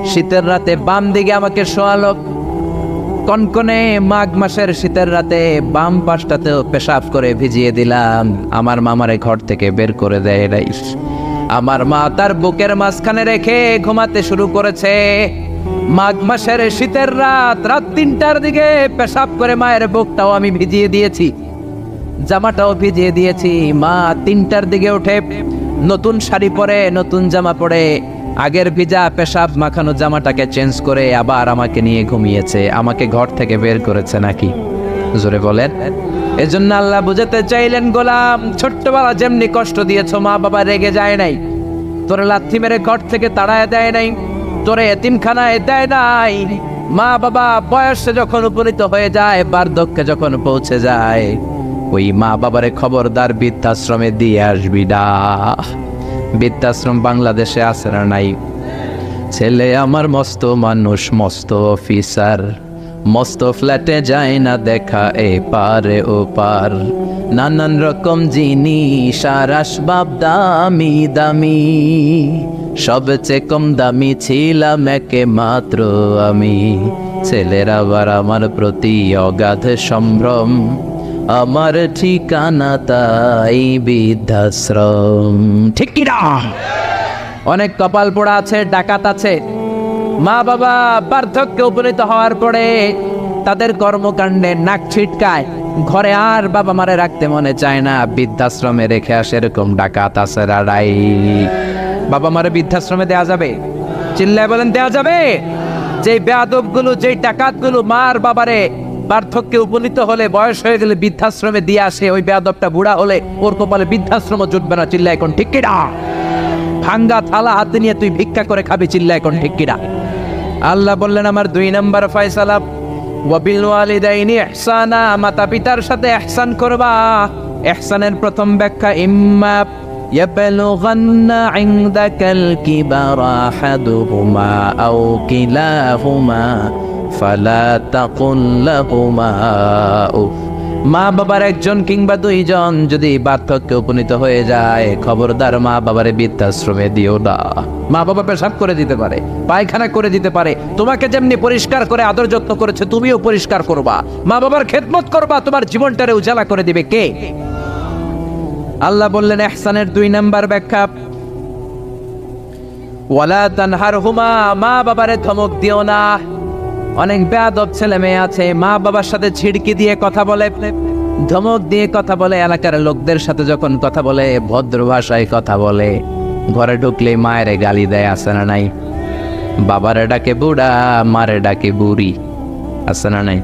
শীতের রাতে বাম দিকে আমাকে শোয়ালো। কনকনে মাঘ মাসের শীতের রাতে বাম পাশটাতেও পেশাব করে ভিজিয়ে দিলাম, আমার মা আমারে ঘর থেকে বের করে দেয় নাই। আমার মা তার বুকের মাঝখানে রেখে ঘুমাতে শুরু করেছে। মাঘ মাসের শীতের রাত 3টার দিকে পেশাব করে মায়ের বুকটাও আমি ভিজিয়ে দিয়েছি, জামাটাও ভিজিয়ে দিয়েছি। মা 3টার দিকে উঠে নতুন শাড়ি পরে, নতুন জামা পরে, আগের ভিজা পেশাব মাখানো জামাটাকে চেঞ্জ করে আবার আমাকে নিয়ে ঘুমিয়েছে। আমাকে ঘর থেকে বের করেছে নাকি? জোরে বলেন। এজন্য আল্লাহ বুঝাতে চাইলেন, গোলাম ছোট্টবেলা যেমনি কষ্ট দিয়েছো, মা বাবা রেগে যায় নাই, তোরে লাথি মেরে ঘর থেকে তাড়ায় দেয় নাই, তোরে এতিমখানায় দেয় নাই। মা বাবা বয়সে যখন উপনীত হয়ে যায়, বার্ধক্যে যখন পৌঁছে যায়, ওই মা বাবারে খবরদার বৃদ্ধাশ্রমে দিয়ে আসবি না। বৃদ্ধাশ্রম বাংলাদেশে আছে না নাই? ছেলে আমার মস্ত মানুষ, মস্ত অফিসার, মস্ত ফ্ল্যাটে যায় না দেখা এ পারে ও পার, নানান রকম জিনিস আর আসবাব দামি দামি, সবচেয়ে কম দামি ছিলাম একে মাত্র আমি। ছেলের আবার আমার প্রতি অগাধ সম্ভ্রম, আমার ঠিকানা তাই বৃদ্ধাশ্রম। ঠিক কি না? অনেক কপাল পোড়া আছে, ডাকাত আছে, মা বাবা বার্ধক্যে উপনীত হওয়ার পরে তাদের কর্মকাণ্ডে নাক ছিটকায়, ঘরে আর বাবা মারে রাখতে মনে চায় না, বৃদ্ধাশ্রমে রেখে আসে। এরকম ডাকাত আছে রাড়াই। বাবা মারে বৃদ্ধাশ্রমে দেয়া যাবে? চিল্লায় বলেন দেয়া যাবে? যেই বেয়াদব গুলো, যেই ডাকাত গুলো মার বাবারে বার্ধক্যে উপনীত হলে, বয়স হয়ে গেলে বৃদ্ধাশ্রমে দিয়ে আসে, ওই বেয়াদবটা বুড়া হলে ওর কপালে বৃদ্ধাশ্রম জুটবে না। চিল্লায় এখন ঠিক কিনা? ভাঙ্গা থালা হাতে নিয়ে তুই ভিক্ষা করে খাবি। চিল্লায় এখন ঠিক কিনা? আল্লাহ বললেন আমার 2 নম্বর ফয়সালা, ওয়াবিল ওয়ালিদাইনি ইহসানা, মাতা পিতার সাথে ইহসান করবা। ইহসানের প্রথম ব্যাখ্যা, ইম্মা ইয়াবলুগান্না ইনদাকাল কিবারা আহাদুহুমা আও কিলাহুমা ফালা তাকুল লাহুমা উফ। মা বাবার একজন কিংবা 2 জন যদি বার্ধক্যে উপনীত হয়ে যায়, খবরদার মা বাবারে বৃদ্ধাশ্রমে দিও না। মা বাবা পেশাব করে দিতে পারে, পায়খানা করে দিতে পারে, তোমাকে যেমনি পরিষ্কার করে আদর যত্ন করেছে তুমিও পরিষ্কার করবা, মা বাবার খেদমত করবা, তোমার জীবনটারে উজালা করে দিবে কে? আল্লাহ বললেন ইহসানের 2 নম্বর ব্যাখ্যা, ওয়ালা তানহারহুমা, মা বাবারে ধমক দিও না। অনেক বেয়াদব ছেলে মেয়ে আছে, মা বাবার সাথে ছিড়কি দিয়ে কথা বলে, ধমক দিয়ে কথা বলে, এলাকার লোকদের সাথে যখন কথা বলে ভদ্র ভাষায় কথা বলে, ঘরে ঢুকলে মায়ের গালি দেয়, আছে না নাই? বাবারে ডাকে বুড়া, মারে ডাকে বুড়ি, আছে না নাই?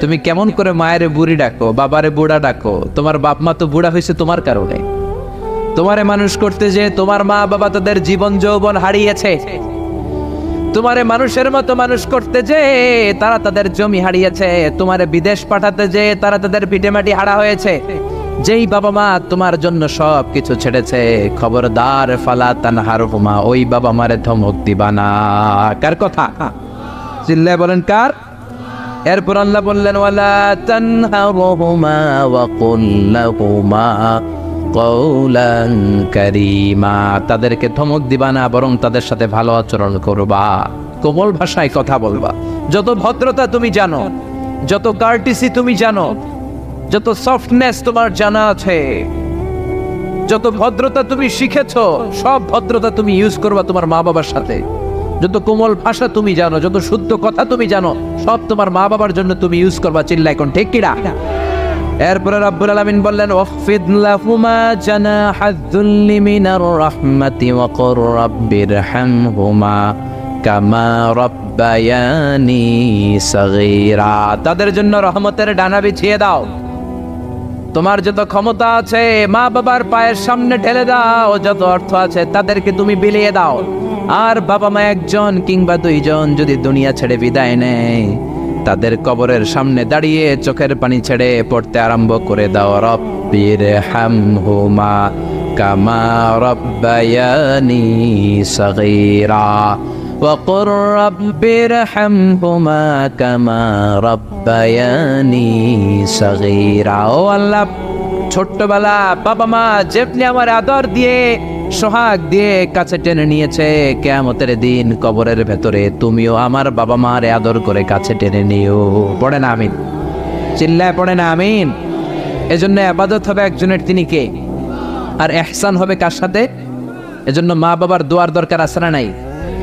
তুমি কেমন করে মায়ের বুড়ি ডাকো, বাবারে বুড়া ডাকো? তোমার বাপ মা তো বুড়া হয়েছে তোমার কারণে। তোমারে মানুষ করতে যে তোমার মা বাবা তাদের জীবন যৌবন হারিয়েছে, তোমারে মানুষের মতো মানুষ করতে যে তারা তাদের জমি হারিয়েছে, তোমারে বিদেশ পাঠাতে যে তারা তাদের ভিটেমাটি হারা হয়েছে। যেই বাবা মা তোমার জন্য সব কিছু ছেড়েছে, খবরদার ফালা তানহারহুমা, ওই বাবা মারে ধমক দিবা না। কার কথা? চিল্লায় বলেন কার? এরপর আল্লাহ বললেন ওয়ালা তানহারহুমা ওয়া কুল লাহুমা কওলান কারীমা, তাদেরকে ধমক দিবা না, বরং তাদের সাথে ভালো আচরণ করবা, কোমল ভাষায় কথা বলবা। যত ভদ্রতা তুমি জানো, যত কার্টিসি তুমি জানো, যত সফটনেস তোমার জানা আছে, যত ভদ্রতা তুমি শিখেছো, সব ভদ্রতা তুমি ইউজ করবা তোমার মা বাবার সাথে। যত কোমল ভাষা তুমি জানো, যত শুদ্ধ কথা তুমি জানো, সব তোমার মা বাবার জন্য তুমি ইউজ করবা। চিল্লা এখন ঠিক কিনা? এরপরে রব্বুল আলামিন বললেন ওয়াখফিদ লাহুমা জানাহায-যুল্লি মিনার রাহমাতি ওয়া কুর রাব্বিরহামহুমা কামা রাব্বায়ানি সাগীরা, তাদের জন্য রহমতের ডানা বিছিয়ে দাও। তোমার যত ক্ষমতা আছে মা বাবার পায়ের সামনে ঢেলে দাও, যত অর্থ আছে তাদেরকে তুমি বিলিয়ে দাও। আর বাবা মা 1 জন কিংবা 2 জন যদি দুনিয়া ছেড়ে বিদায় নেয়, তাদের কবরের সামনে দাঁড়িয়ে চোখের পানি ছেড়ে পড়তে আরম্ভ করে দাও, রব্বিরহামহুমা কামা রাব্বায়ানি সাগীরা ওয়া কুর রাব্বিরহামহুমা কামা রাব্বায়ানি সাগীরা। ও আল্লাহ, ছোট্টবেলা বাবা মা যেমনি আমার আদর দিয়ে সোহাগ দিয়ে কাছে টেনে নিয়েছে, কিয়ামতের দিন কবরের ভেতরে তুমিও আমার বাবা মারে আদর করে কাছে টেনে নিও। পড়ে না আমিন? চিল্লায় পড়ে না আমিন? এজন্য ইবাদত হবে একজনের, তিনি কে? আর ইহসান হবে কার সাথে? এজন্য মা বাবার দোয়ার দরকার আছে না নাই?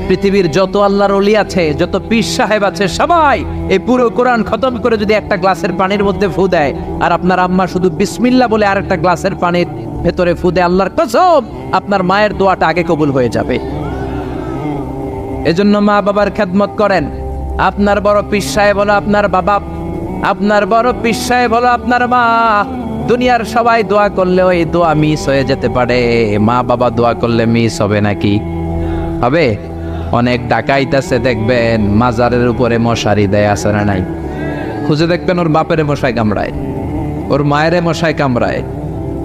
পৃথিবীর যত আল্লাহর ওলি আছে, যত পীর সাহেব আছে, সবাই এই পুরো কোরআন খতম করে যদি একটা গ্লাসের পানির মধ্যে ফু দেয়, আর আপনার আম্মা শুধু বিসমিল্লাহ বলে আরেকটা গ্লাসের পানির ভেতরে ফু দেয়, আল্লাহর কসম আপনার মায়ের দোয়াটা আগে কবুল হয়ে যাবে। এজন্য মা বাবার খেদমত করেন। আপনার বড় পীর সাহেব হলো আপনার বাবা, আপনার বড় পীর সাহেব হলো আপনার মা। দুনিয়ার সবাই দোয়া করলে ওই দোয়া মিস হয়ে যেতে পারে, মা বাবা দোয়া করলে মিস হবে নাকি? হবে? অনেক ডাকাইত আছে দেখবেন মাজারের উপরে মশারি দেয়, আছে না নাই? খুঁজে দেখবেন ওর বাপের মশায় কামড়ায়, ওর মায়ের মশায় কামড়ায়,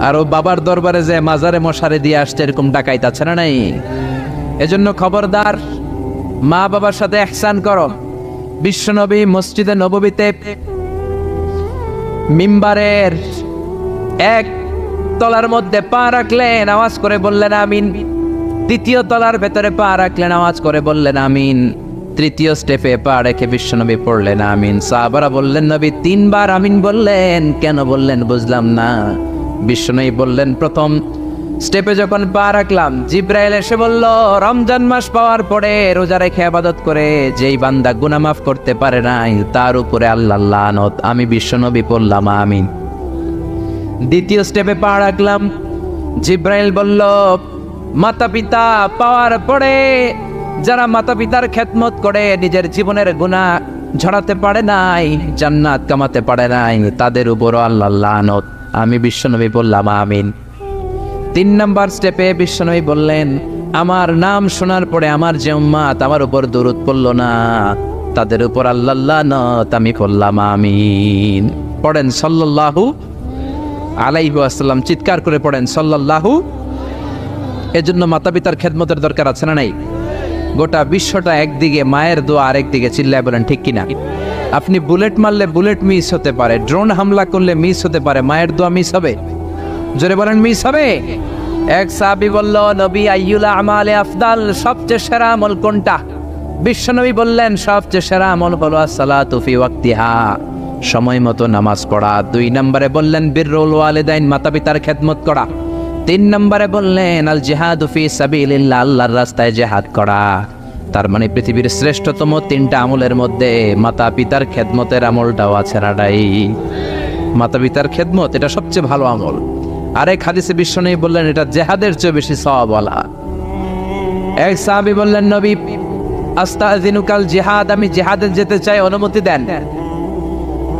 আর ও বাবার দরবারে যে মাজারে মশারি দিয়ে আসছে, এরকম ডাকাইত আছে না নাই? এজন্য খবরদার, মা বাবার সাথে ইহসান করো। বিশ্বনবী মসজিদে নববীতে মিম্বারের এক তলার মধ্যে পা রাখলেন, আওয়াজ করে বললেন আমিন। দ্বিতীয় তলার ভেতরে পা রাখলেন, আওয়াজ করে বললেন আমিন। তৃতীয় স্টেপে পা রেখে বিশ্বনবী পড়লেন আমিন। সাহাবারা বললেন নবী 3 বার আমিন বললেন, কেন বললেন বুঝলাম না। বিশ্বনবী বললেন প্রথম স্টেপে যখন পা রাখলাম, জিব্রাইল এসে বলল রমজান মাস পাওয়ার পরে রোজা রেখে ইবাদত করে যেই বান্দা গুনাহ মাফ করতে পারে নাই তার উপরে আল্লাহর লানত। আমি বিশ্বনবী পড়লাম আমিন। দ্বিতীয় স্টেপে পা রাখলাম, জিব্রাইল বলল মাতা পিতা পাওয়ার পরে যারা মাতা পিতার খেদমত করে নিজের জীবনের গুনাহ ঝরাতে পারে নাই, জান্নাত কামাতে পারে নাই, তাদের উপর আল্লাহর লানত। আমি বিশ্বনবী বললাম আমিন। 3 নাম্বার স্টেপে বিশ্বনবী বললেন আমার নাম শোনার পরে আমার যে উম্মাত আমার উপর দরুদ পড়ল না তাদের উপর আল্লাহর লানত। আমি বললাম আমিন। পড়েন সাল্লাল্লাহু আলাইহি ওয়াসাল্লাম, চিৎকার করে পড়েন সাল্লাল্লাহু। এজন্য মাতা পিতার খেদমতের দরকার আছে না নাই? গোটা বিশ্বটা একদিকে, মায়ের দোয়া আরেকদিকে, চিল্লায় বলেন ঠিক কিনা? আপনি বুলেট মারলে বুলেট মিস হতে পারে, ড্রোন হামলা করলে মিস হতে পারে, মায়ের দোয়া মিস হবে? জোরে বলেন মিস হবে? এক সাহাবী বলল নবী আইয়ুল আমালে আফদাল, সবচেয়ে সেরা আমল কোনটা? বিশ্বনবী বললেন সবচেয়ে সেরা আমল হলো আসসালাতু ফি ওয়াক্তিহা, সময় মতো নামাজ পড়া। 2 নম্বরে বললেন বিররুল ওয়ালিদাইন, মাতা পিতার খেদমত করা। 3 নম্বরে বললেন আল জিহাদু ফি সাবিলিল্লাহ, আল্লাহর রাস্তায় জিহাদ করা। তার মানে পৃথিবীর শ্রেষ্ঠতম 3টা আমলের মধ্যে মাতা পিতার খেদমতের আমলটাও আছে রাডাই। মাতা পিতার খেদমত এটা সবচেয়ে ভালো আমল। আরেক হাদিসে বিশ্বনবী বললেন এটা জিহাদের চেয়ে বেশি সওয়াবওয়ালা। এক সাহাবী বললেন নবী আস্তাযিনুকাল জিহাদ, আমি জিহাদে যেতে চাই, অনুমতি দেন।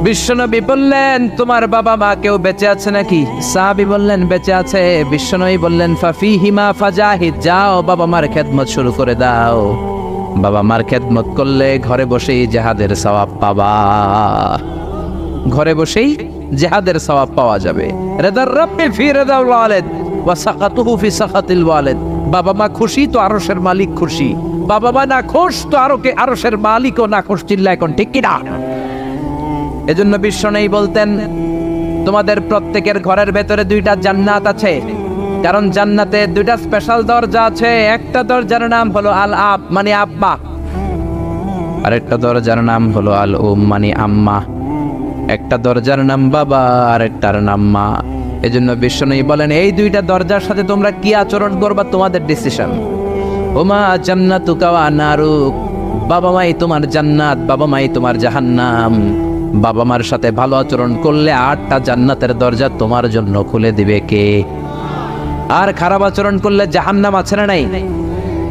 বিশ্বনবী বললেন তোমার বাবা মা কেউ বেঁচে আছে নাকি? সাহাবী বললেন বেঁচে আছে। বিশ্বনবী বললেন ফাফিহিমা ফাজাহিদ, যাও বাবা মার খেদমত শুরু করে দাও। বাবা মার খেদমত করলে ঘরে বসেই জিহাদের সওয়াব পাবা, ঘরে বসেই জিহাদের সওয়াব পাওয়া যাবে। রিদার রাব্বি ফি রিদাল ওয়ালিদ ওয়া সাখাতুহু ফি সাখাতিল ওয়ালিদ, বাবা মা খুশি তো আরশের মালিক খুশি, বাবা মা না খুশ তো আরশের মালিকও না খুশ। চিল্লায় কোন ঠিক কিনা? এজন্য বিশ্বনবী বলতেন তোমাদের প্রত্যেকের ঘরের ভেতরে 2টা জান্নাত আছে, কারণ জান্নাতে 2টা স্পেশাল দরজা আছে। একটা দরজার নাম হলো আল আব মানে আব্বা, আরেকটা দরজার নাম হলো আল উম মানে আম্মা। একটা দরজার নাম বাবা, আরেকটার নাম মা। এজন্য বিশ্বনবী বলেন এই 2টা দরজার সাথে তোমরা কি আচরণ করবা তোমাদের ডিসিশন। ওমা জান্নাতুকা ওয়া নারুক, বাবা মাই তোমার জান্নাত, বাবা মাই তোমার জাহান্নাম। বাবা মার সাথে ভালো আচরণ করলে 8টা জান্নাতের দরজা তোমার জন্য খুলে দিবে কে? আর খারাপ আচরণ করলে জাহান্নাম আছে না নাই?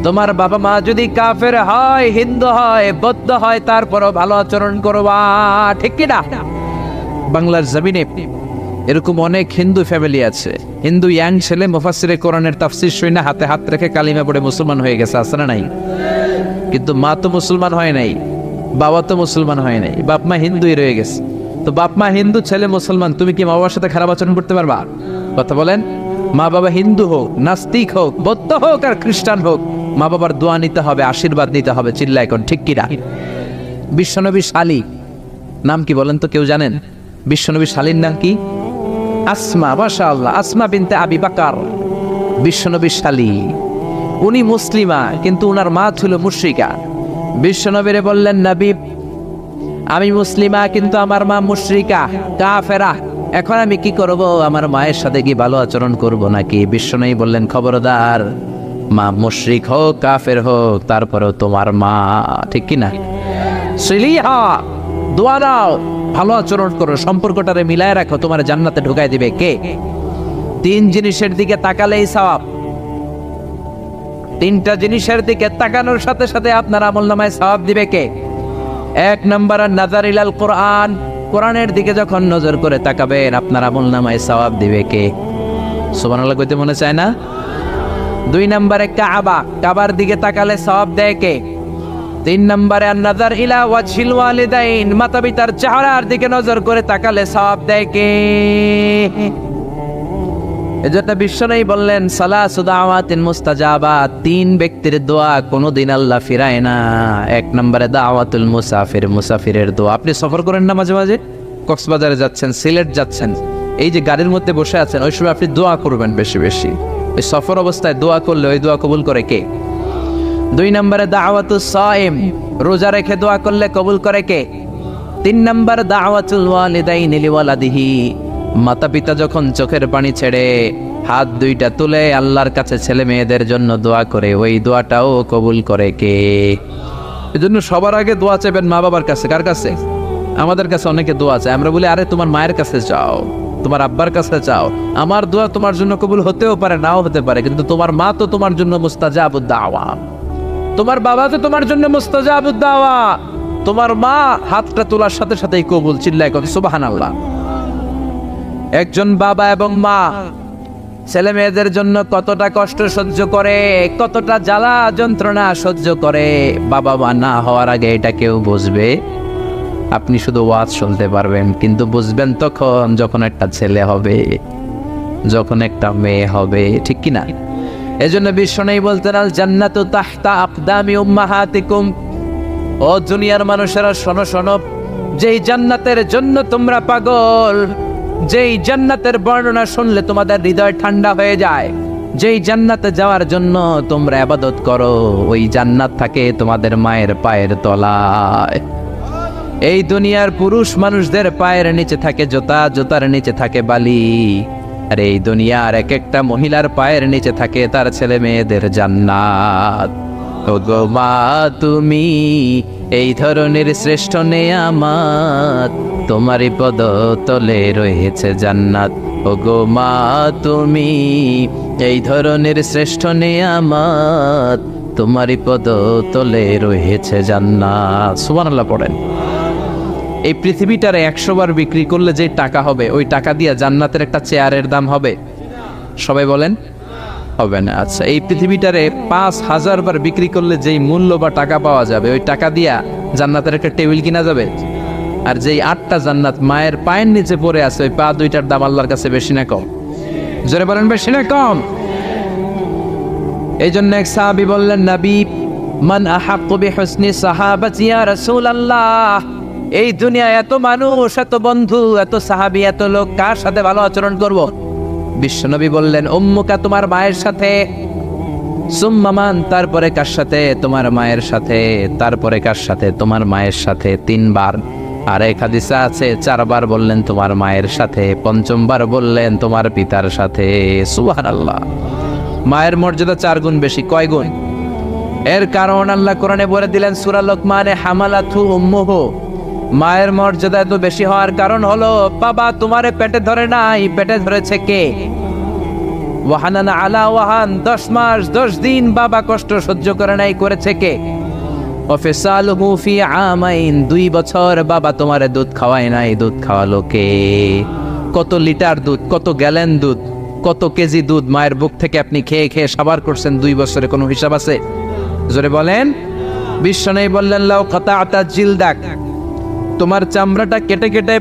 তোমার বাবা মা যদি কাফের হয়, হিন্দু হয়, বৌদ্ধ হয়, তারপরও ভালো আচরণ করবা, ঠিক কি না? বাংলার জমিনে এরকম অনেক হিন্দু ফ্যামিলি আছে, হিন্দু ইয়াং ছেলে মুফাসসিরে কোরআনের তাফসীর শুনে হাতে হাত রেখে কালিমা পড়ে মুসলমান হয়ে গেছে, আছে না নাই? কিন্তু মা তো মুসলমান হয় নাই, বাবা তো মুসলমান হয় নাই, বাপ মা হিন্দুই রয়ে গেছে। তো বাপ মা হিন্দু, ছেলে মুসলমান, তুমি কি মা বাবার সাথে খারাপ আচরণ করতে পারবা? কথা বলেন। মা বাবা হিন্দু হোক, নাস্তিক হোক, বৌদ্ধ হোক আর খ্রিস্টান হোক, মা বাবার দোয়া নিতে হবে, আশীর্বাদ নিতে হবে। চিল্লা এখন ঠিক কিনা? বিশ্বনবী শালী নাম কি বলেন তো, কেউ জানেন বিশ্বনবী শালীর নাম কি? আসমা, মাশাআল্লাহ, আসমা বিনতে আবি বকর বিশ্বনবী শালী। উনি মুসলিমা কিন্তু উনার মা ছিল মুশরিকা। বিশ্বনবীরে বললেন নবী আমি মুসলিমা কিন্তু আমার মা মুশরিকা কাফেরা, এখন আমি কি করব? আমার মায়ের সাথে কি ভালো আচরণ করব নাকি? বিশ্বনবী বললেন খবরদার, মা মুশরিক হোক কাফের হোক তারপরেও তোমার মা, ঠিক কি না? সিলিহা, দোয়া দাও, ভালো আচরণ করো, সম্পর্কটারে মিলায় রাখো, তোমার জান্নাতে ঢুকাই দিবে কে? 3 জিনিসের দিকে তাকালেই সওয়াব। 3টা জিনিসের দিকে তাকানোর সাথে সাথে আপনার আমলনামায় সওয়াব দিবে কে? 1 নাম্বার নাযার ইলাল কোরআন, কোরআনের দিকে যখন নজর করে তাকাবেন আপনার আমলনামায় সওয়াব দিবে কে? সুবহানাল্লাহ কইতে মনে চায় না? 2 নম্বরে কাবা, কাবার দিকে তাকালে সওয়াব দেয় কে? 3 নম্বরে নাযার ইলা ওয়াজহিল ওয়ালিদাইন, মাতা পিতার চেহারার দিকে নজর করে তাকালে সওয়াব দেয় কে? এজন্য বিশ্বনবী বললেন সালাসু দাওয়াতিন মুস্তাজাবাত, তিন ব্যক্তির দোয়া কোনোদিন আল্লাহ ফিরায় না। এক নম্বরে দাওয়াতুল মুসাফির, মুসাফিরের দোয়া। আপনি সফর করেন না মাঝে মাঝে, কক্সবাজারে যাচ্ছেন, সিলেট যাচ্ছেন, এই যে গাড়ির মধ্যে বসে আছেন, ওই সময় আপনি দোয়া করবেন বেশি বেশি। ওই সফর অবস্থায় দোয়া করলে ওই দোয়া কবুল করে কে? দুই নম্বরে দাওয়াতুস সাইম, রোজা রেখে দোয়া করলে কবুল করে কে? তিন নম্বর দাওয়াতুল ওয়ালিদাইনি লিওয়ালাদিহি, মাতা পিতা যখন চোখের পানি ছেড়ে হাত দুইটা তুলে আল্লাহর কাছে ছেলে মেয়েদের জন্য দোয়া করে, ওই দোয়াটাও কবুল করে কে? এজন্য সবার আগে দোয়া চাইবেন মা বাবার কাছে। কার কাছে? আমাদের কাছে অনেকে দোয়া চায়, আমরা বলি আরে তোমার মায়ের কাছে চাও, তোমার আব্বার কাছে চাও। আমার দোয়া তোমার জন্য কবুল হতেও পারে, নাও হতে পারে, কিন্তু তোমার মা তো তোমার জন্য মুস্তাজাবুদ দাওয়া, তোমার বাবা তো তোমার জন্য মুস্তাজাবুদ দাওয়া। তোমার মা হাতটা তোলার সাথে সাথেই কবুল। চিল্লায় কত সুবহানাল্লাহ। একজন বাবা এবং মা ছেলে মেয়েদের জন্য কতটা কষ্ট সহ্য করে, কতটা জ্বালা যন্ত্রণা সহ্য করে, বাবা মা না হওয়ার আগে এটা কেউ বুঝবে? আপনি শুধু ওয়াজ শুনতে পারবেন, কিন্তু বুঝবেন তখন যখন একটা ছেলে হবে, যখন একটা মেয়ে হবে, ঠিক কি না? এজন্য বিশ্বনবী বলতেন আল জান্নাতু তাহতা আকদামি উম্মাহাতিকুম। ও দুনিয়ার মানুষেরা শোনো শোনো, যেই জান্নাতের জন্য তোমরা পাগল, যেই জান্নাতের বর্ণনা শুনলে তোমাদের হৃদয় ঠান্ডা হয়ে যায়, যেই জান্নাতে যাওয়ার জন্য তোমরা ইবাদত করো, ওই জান্নাত থাকে তোমাদের মায়ের পায়ের তলায়। এই দুনিয়ার পুরুষ মানুষদের পায়ের নিচে থাকে জুতা, জুতার নিচে থাকে বালি, আর এই দুনিয়ার এক একটা মহিলার পায়ের নিচে থাকে তার ছেলে মেয়েদের জান্নাত। ওগো মা তুমি এই ধরনের শ্রেষ্ঠ নেয়ামত, তোমারই পদতলে রয়েছে জান্নাত। ওগো মা তুমি এই ধরনের শ্রেষ্ঠ নেয়ামত, তোমারই পদতলে রয়েছে জান্নাত। সুবহানাল্লাহ পড়েন। এই পৃথিবীটারে 100 বার বিক্রি করলে যে টাকা হবে, ওই টাকা দিয়ে জান্নাতের একটা চেয়ারের দাম হবে? সবাই বলেন হবে না। আচ্ছা, এই পৃথিবীটারে 5000 বার বিক্রি করলে যেই মূল্য বা টাকা পাওয়া যাবে, ওই টাকা দিয়া জান্নাতের একটা টেবিল কিনা যাবে? আর যেই 8টা জান্নাত মায়ের পায়ের নিচে পড়ে আছে, ওই পা দুইটার দাম আল্লাহর কাছে বেশি না কম? জোরে বলেন বেশি না কম? এই জন্য এক সাহাবী বললেন, নবী মান আহাক্কু বিহুসনি সাহাবাতি ইয়া রাসূলুল্লাহ, এই দুনিয়ায় এত মানুষ, এত বন্ধু, এত সাহাবী, এত লোক, কার সাথে ভালো আচরণ করব? বিশ্বনবী বললেন উম্মুকা, তোমার মায়ের সাথে। সুম্মা মান, তারপরে কার সাথে? তোমার মায়ের সাথে। তারপরে কার সাথে? তোমার মায়ের সাথে। 3 বার। আর এক হাদিসে আছে 4 বার বললেন তোমার মায়ের সাথে, 5ম বার বললেন তোমার পিতার সাথে। সুবহানাল্লাহ। মায়ের মর্যাদা 4 গুণ বেশি। কয় গুণ? এর কারণ আল্লাহ কোরআনে বলে দিলেন সূরা লোকমানে, হামালাতহু উম্মুহু। মায়ের মর্যাদা এত বেশি হওয়ার কারণ হলো, বাবা তোমারে পেটে ধরে নাই, পেটে ধরেছে কে? ওয়াহানানা আলা ওয়াহান, 10 মাস 10 দিন বাবা কষ্ট সহ্য করে নাই, করেছে কে? ওয়াফিসালুহু ফি আমাইন, 2 বছর বাবা তোমারে দুধ খাওয়ায় নাই, দুধ খাওয়ালো কে? কত লিটার দুধ, কত গ্যালন দুধ, কত কেজি দুধ মায়ের বুক থেকে আপনি খেয়ে খেয়ে সাবার করছেন 2 বছরে, কোনো হিসাব আছে? জোরে বলেন। বিশ্বনবী বললেন লাউ কাতাআতা জিলদাক, তোমার চামড়াটা কেটে কেটে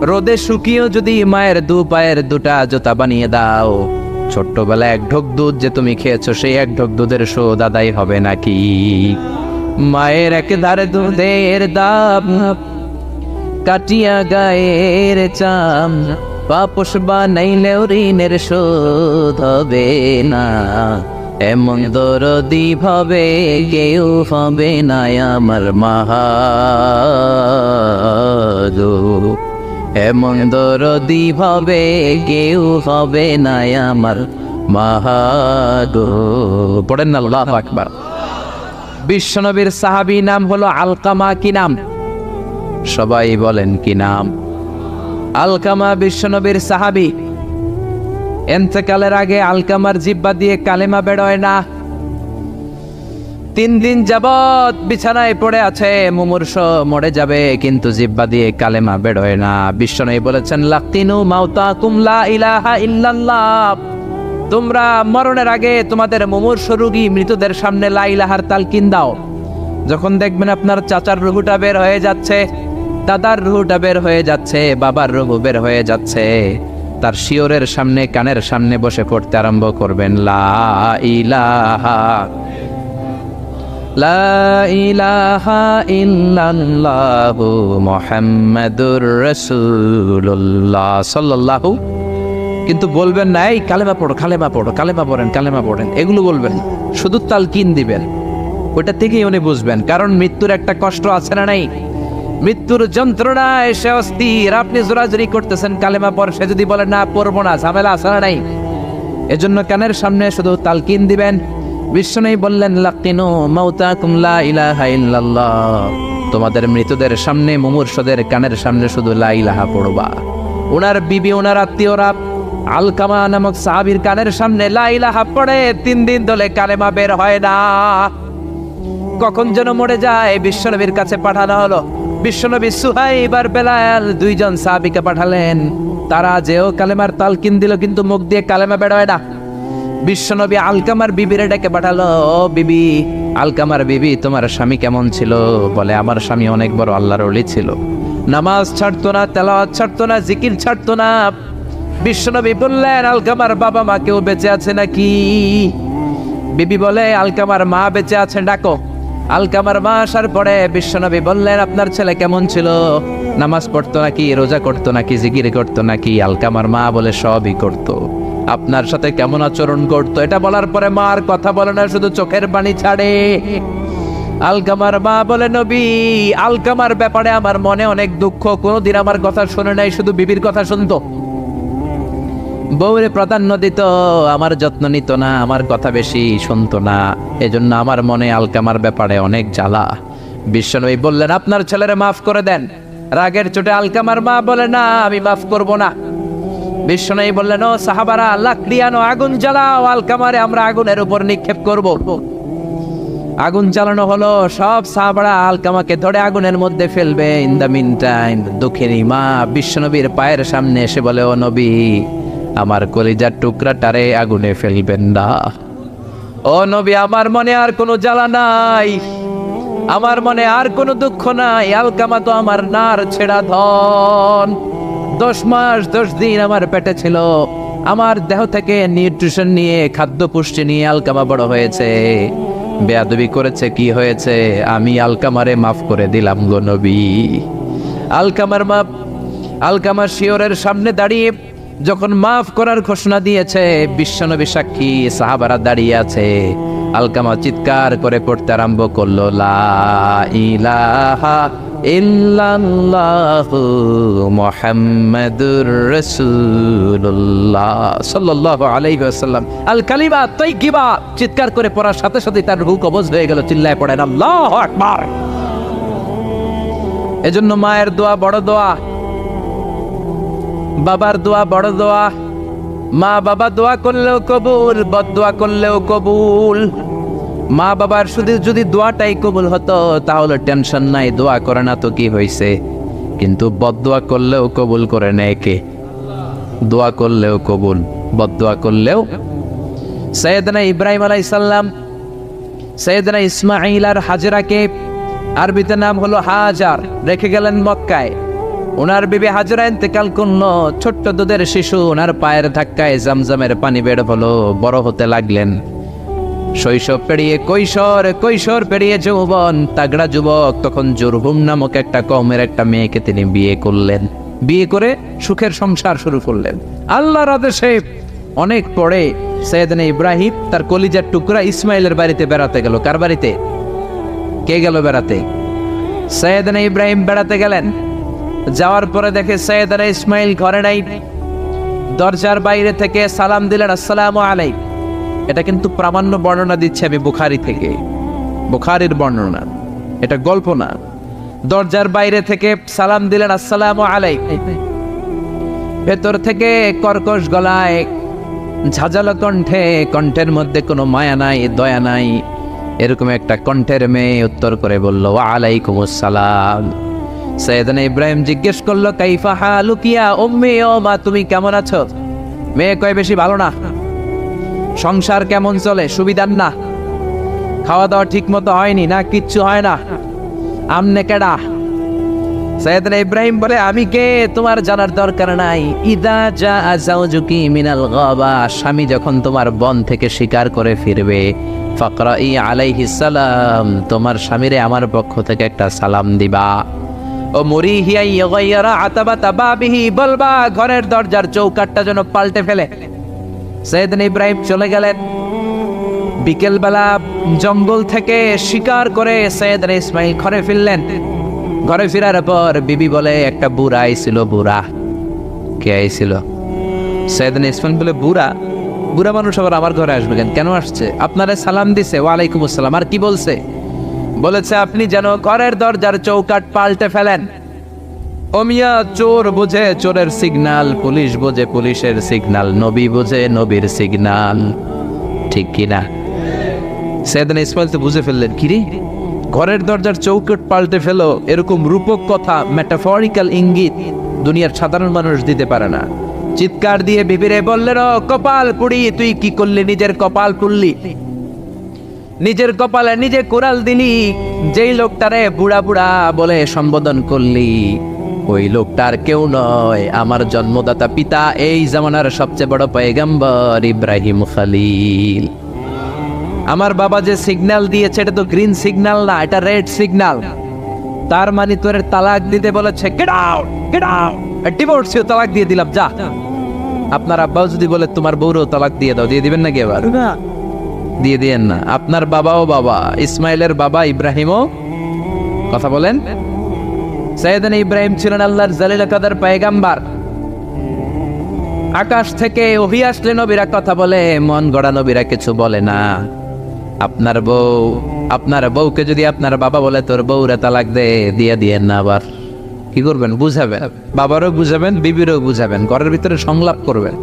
রোদে শুকিয়েও যদি মায়ের 2 পায়ের 2টা জুতা বানিয়ে দাও, ছোট্টবেলায় 1 ঢোক দুধ যে তুমি খেয়েছো, সেই 1 ঢোক দুধের শোধ আদায় হবে নাকি? মায়ের একেধারে দুধের দাম, কাটিয়া গায়ের চাম, পাপোশ বানাইলেও ঋণের শোধ হবে না। এমন দরদি ভাবে কেউ হবে না আমার মা গো, এমন দরদি ভাবে কেউ হবে না আমার মা গো। পড়েন না আল্লাহু আকবার। বিশ্বনবীর সাহাবী নাম হলো আলকামা। কি নাম? সবাই বলেন কি নাম? আলকামা বিশ্বনবীর সাহাবী। ইন্তেকালের আগে আলকামার জিহ্বা দিয়ে কালেমা বেরোয় না। 3 দিন যাবত বিছানায় পড়ে আছে, মুমূর্ষ, মরে যাবে, কিন্তু জিহ্বা দিয়ে কালেমা বেরোয় না। বিশ্বনবী বলেছেন লাকিনু মাউতাকুম লা ইলাহা ইল্লাল্লাহ, তোমরা মরণের আগে তোমাদের মুমূর্ষ রোগী মৃতদের সামনে লা ইলাহার তালকিন দাও। যখন দেখবেন আপনার চাচার রুহুটা বের হয়ে যাচ্ছে, দাদার রুহুটা বের হয়ে যাচ্ছে, বাবার রুহু বের হয়ে যাচ্ছে, তার শিওরের সামনে, কানের সামনে বসে পড়তে আরম্ভ করবেন, লা ইলাহা লা ইলাহা ইল্লাল্লাহু মুহাম্মাদুর রাসূলুল্লাহ সাল্লাল্লাহু। কিন্তু বলবেন না এই কালেমা পড়ো, কালেমা পড়ো, কালেমা পড়েন, কালেমা পড়েন, এগুলো বলবেন, শুধু তালকিন দিবেন। ওটা থেকেই উনি বুঝবেন, কারণ মৃত্যুর একটা কষ্ট আছে না নাই? মৃত্যুর যন্ত্রণায় সে অস্থির, আপনি জোরাজুরি করতেছেন কালেমা পড়, সে যদি বলে না পড়বো না, ঝামেলা আছে না নাই? এজন্য কানের সামনে শুধু তালকিন দিবেন। বিশ্বনবী বললেন, লাকিনু মাউতাকুম লা ইলাহা ইল্লাল্লাহ, তোমাদের মৃতদের সামনে, মুমূর্ষদের কানের সামনে শুধু লা ইলাহা পড়বা। ওনার বিবি, ওনার আত্মীয়রা আলকামা নামক সাহাবীর কানের সামনে লা ইলাহা পড়ে 3 দিন ধরে কালেমা বের হয় না। কখন যেন মরে যায়, বিশ্বনবীর কাছে পাঠানো হলো। বিশ্বনবী সুহাইব আর বেলাল 2 জন সাহাবীকে পাঠালেন, তারা যেও কালেমার তালকিন দিল, কিন্তু মুখ দিয়ে কালেমা বের হয় না। বিশ্বনবী আলকামার বিবিরে ডেকে পাঠালো, ও বিবি, আলকামার বিবি, তোমার স্বামী কেমন ছিল? বলে, আমার স্বামী অনেক বড় আল্লাহর ওলি ছিল, নামাজ ছাড়তো না, তেলাওয়াত ছাড়তো না, জিকির ছাড়তো না। বিশ্বনবী বললেন, আলকামার বাবা মা কেউ বেঁচে আছে নাকি? বিবি বলে, আলকামার মা বেঁচে আছেন, ডাকো। আলকামার মা আসার পরে বিশ্বনবী বললেন, আপনার ছেলে কেমন ছিল? নামাজ পড়তো নাকি, রোজা করতো নাকি, জিকির করতো নাকি? আলকামার মা বলে, সবই করতো। আপনার সাথে কেমন আচরণ করতো? এটা বলার পরে মা আর কথা বলে না, শুধু চোখের পানি ছাড়ে। আলকামার মা বলে, নবী, আলকামার ব্যাপারে আমার মনে অনেক দুঃখ, কোনোদিন আমার কথা শুনে নাই, শুধু বিবির কথা শুনতো, বউরে প্রাধান্য দিত, আমার যত্ন নিত না, আমার কথা বেশি শুনতো না, এজন্য আমার মনে আলকামার ব্যাপারে অনেক জ্বালা। বিশ্বনবী বললেন, আপনার ছেলেরে মাফ করে দেন। রাগের চোটে আলকামার মা বলে, না, আমি মাফ করব না। বিশ্বনবী বললেন, ও সাহাবারা, লাকড়ি আনো, আগুন জ্বালাও, আলকামারে আমরা আগুনের উপর নিক্ষেপ করব। আগুন জ্বালানো হলো, সব সাহাবারা আলকামাকে ধরে আগুনের মধ্যে ফেলবে। ইন দ্য মিন টাইম দুঃখিনী মা বিশ্বনবীর পায়ের সামনে এসে বলে, ও নবী, আমার কলিজার টুকরাটারে আগুনে ফেলবেন না। ও নবী, আমার মনে আর কোনো জ্বালা নাই, আমার মনে আর কোনো দুঃখ নাই, আলকামা তো আমার নার ছেড়া ধন। 10 মাস 10 দিন আমার পেটে ছিল, আমার দেহ থেকে নিউট্রিশন নিয়ে, খাদ্য পুষ্টি নিয়ে আলকামা বড় হয়েছে। বেয়াদবি করেছে, কি হয়েছে? আমি আলকামারে মাফ করে দিলাম গো নবী। আলকামার মা, আলকামার শিওরের সামনে দাঁড়িয়ে যখন মাফ করার ঘোষণা দিয়েছে, বিশ্বনবী সাক্ষী, সাহাবারা দাঁড়িয়ে আছে। আলকামা চিৎকার করে পড়তে আরম্ভ করলো, লা ইলাহা ইল্লাল্লাহু মুহাম্মাদুর রাসূলুল্লাহ সাল্লাল্লাহু আলাইহি ওয়াসাল্লাম। আল কালিমা তাইয়্যিবা চিৎকার করে পড়ার সাথে সাথে তার রূহ কবজ হয়ে গেল। চিল্লায় পড়েন, আল্লাহু আকবার। এজন্য মায়ের দোয়া বড় দোয়া, বাবার দোয়া বড় দোয়া। মা বাবা দোয়া করলেও কবুল, বদদোয়া করলেও কবুল। মা বাবার শুধু যদি দোয়াটাই কবুল হতো তাহলে টেনশন নাই, দোয়া করে না তো কি হয়েছে। কিন্তু বদদোয়া করলেও কবুল করে নেয় কে? দোয়া করলেও কবুল, বদদোয়া করলেও। সৈয়দনা ইব্রাহিম আলাইহিস সালাম সৈয়দনা ইসমাঈল আর হাজরাকে, আরবিতে নাম হলো হাজার, রেখে গেলেন মক্কায়। ওনার বিবি হাজরা ইন্তেকাল করলো, ছোট্ট দুধের শিশু, ওনার পায়ের ধাক্কায় জামজামের পানি বের হলো, বড় হতে লাগলেন। শৈশব পেরিয়ে কৈশোর, কৈশোর পেরিয়ে যৌবন, তাগড়া যুবক। তখন জুরহুম নামক একটা কওমের একটা মেয়েকে তিনি বিয়ে করলেন। বিয়ে করে সুখের সংসার শুরু করলেন আল্লাহর আদেশে। অনেক পরে সৈয়দনা ইব্রাহিম তার কলিজার টুকরা ইসমাইলের বাড়িতে বেড়াতে গেল। কার বাড়িতে? কে গেল বেড়াতে? সৈয়দনা ইব্রাহিম বেড়াতে গেলেন। যাওয়ার পরে দেখে সৈয়দনা ইসমাইল ঘরে নাই। দরজার বাইরে থেকে সালাম দিলেন, আসসালামু আলাইকুম। এটা কিন্তু প্রামাণ্য বর্ণনা দিচ্ছে আমি বুখারী থেকে, বুখারীর বর্ণনা, এটা গল্প না। দরজার বাইরে থেকে সালাম দিলেন, আসসালামু আলাইকুম। ভেতর থেকে কর্কশ গলায়, ঝাঁঝালো কণ্ঠে, কণ্ঠের মধ্যে কোনো মায়া নাই, দয়া নাই, এরকম একটা কণ্ঠের মেয়ে উত্তর করে বলল, ওয়া আলাইকুমুস সালাম। সৈয়দনা ইব্রাহিম জিজ্ঞেস করলো, কাইফা হালুকিয়া উম্মি, ও মা তুমি কেমন আছো? মেয়ে কয়, বেশি ভালো না। সংসার কেমন চলে? সুবিধার না? খাওয়া দাওয়া ঠিক মতো হয়নি না? কিচ্ছু হয় না? আমনে কেডা? সাইয়েদনা ইব্রাহিম বলে, আমি কে তোমার জানার দরকার নাই। ইদা জা যাওজুকি মিনাল গাবা, স্বামী যখন তোমার বন থেকে শিকার করে ফিরবে, ফাকরাই আলাইহিস সালাম, তোমার স্বামীরে আমার পক্ষ থেকে একটা সালাম দিবা। ও মুরিহিয়া ইয়াগাইরা আতাবাতা বাবিহি, বলবা ঘরের দরজার চৌকাঠটা যেন পাল্টে ফেলে। সাইয়েদনা ইব্রাহিম চলে গেলেন। বিকেলবেলা জঙ্গল থেকে শিকার করে সাইয়েদনা ইসমাইল ঘরে ফিরলেন। ঘরে ফেরার পর বিবি বলে, একটা বুড়া আইছিল। বুড়া কে আইছিল? সাইয়েদনা ইসমাইল বলে, বুড়া? বুড়া মানুষ আবার আমার ঘরে আসবে কেন? কেন আসছে? আপনারে সালাম দিছে। ওয়ালাইকুম আসসালাম। আর কি বলছে? বলেছে আপনি যেন ঘরের দরজার চৌকাঠ পাল্টে ফেলেন। ও মিয়া, চোর বোঝে চোরের সিগন্যাল, পুলিশ বোঝে পুলিশের সিগন্যাল, নবী বোঝে নবীর সিগন্যাল, ঠিক কিনা? সাইয়েদনা ইসমাইল তো বুঝে ফেললেন, কিরে ঘরের দরজার চৌকাঠ পাল্টে ফেলো, এরকম রূপক কথা, মেটাফরিক্যাল ইঙ্গিত দুনিয়ার সাধারণ মানুষ দিতে পারে না। চিৎকার দিয়ে বিবিরে বললেন, ও কপাল পুড়ি, তুই কি করলি? নিজের কপাল পুড়লি, নিজের কপালে নিজে কোরাল দিলি। যেই লোকটারে বুড়া বুড়া বলে সম্বোধন করলি, ওই লোকটার কেউ নয়, আমার জন্মদাতা পিতা, এই জামানার সবচেয়ে বড় পয়গম্বর ইব্রাহিম খলিল। আমার বাবা যে সিগন্যাল দিয়েছে, এটা তো গ্রিন সিগন্যাল না, এটা রেড সিগন্যাল। তার মানে তোর তালাক দিতে বলেছে, get out, get out, divorce, তালাক দিয়ে দিলাম, যা। আপনার আব্বাও যদি বলে তোমার বউরও তালাক দিয়ে দাও, দিয়ে দিবেন নাকি? এবার দিয়ে দিয়েন না। আপনার বাবাও বাবা, ইসমাইলের বাবা ইব্রাহিমও, কথা বলেন। সাইয়েদনা ইব্রাহিম ছিলেন আল্লাহর জালিল কাদের পয়গম্বর। আকাশ থেকে ওহী আসলে নবীরা কথা বলে, মন গড়া নবীরা কিছু বলে না। আপনার বউকে যদি আপনার বাবা বলে তোর বউরে তালাক দে, দিয়ে দিয়েন না। আবার কি করবেন? বুঝাবেন, বাবারও বুঝাবেন, বিবিরও বুঝাবেন, ঘরের ভিতরে সংলাপ করবেন,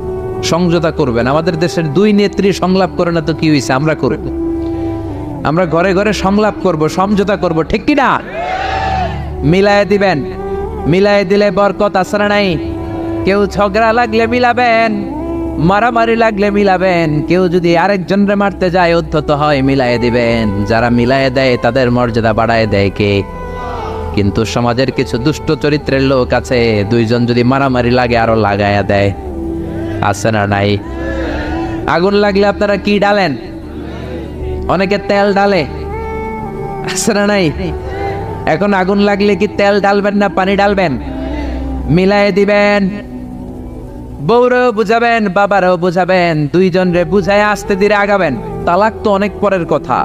সমঝোতা করবেন। আমাদের দেশের দুই নেত্রী সংলাপ করে না তো কি হয়েছে? আমরা করব, আমরা ঘরে ঘরে সংলাপ করব, সমঝোতা করব, ঠিক কিনা? মিলায়ে দিবেন, মিলায়ে দিলে বরকত আসরা নাই। কেউ ঝগড়া লাগলে মিলাবেন, মারামারি লাগলে মিলাবেন। কেউ যদি আরেকজনরে মারতে যায়, উদ্ধত হয়, মিলায়ে দিবেন। যারা মিলায়ে দেয় তাদের মর্যাদা বাড়ায় দেয় কে? কিন্তু সমাজের কিছু দুষ্ট চরিত্রের লোক আছে, দুইজন যদি মারামারি লাগে আরো লাগায়া দেয়, আছে না নাই? আগুন লাগলে আপনারা কি ডালেন? অনেকে তেল ডালে, আছে না নাই? এখন আগুন লাগলে কি তেল ডালবেন না পানি ডালবেন? মিলায়ে দিবেন। বউরেও বুঝাবেন, বাবারও বুঝাবেন, দুইজনরে বুঝায় আস্তে ধীরে আগাবেন। তালাক তো অনেক পরের কথা।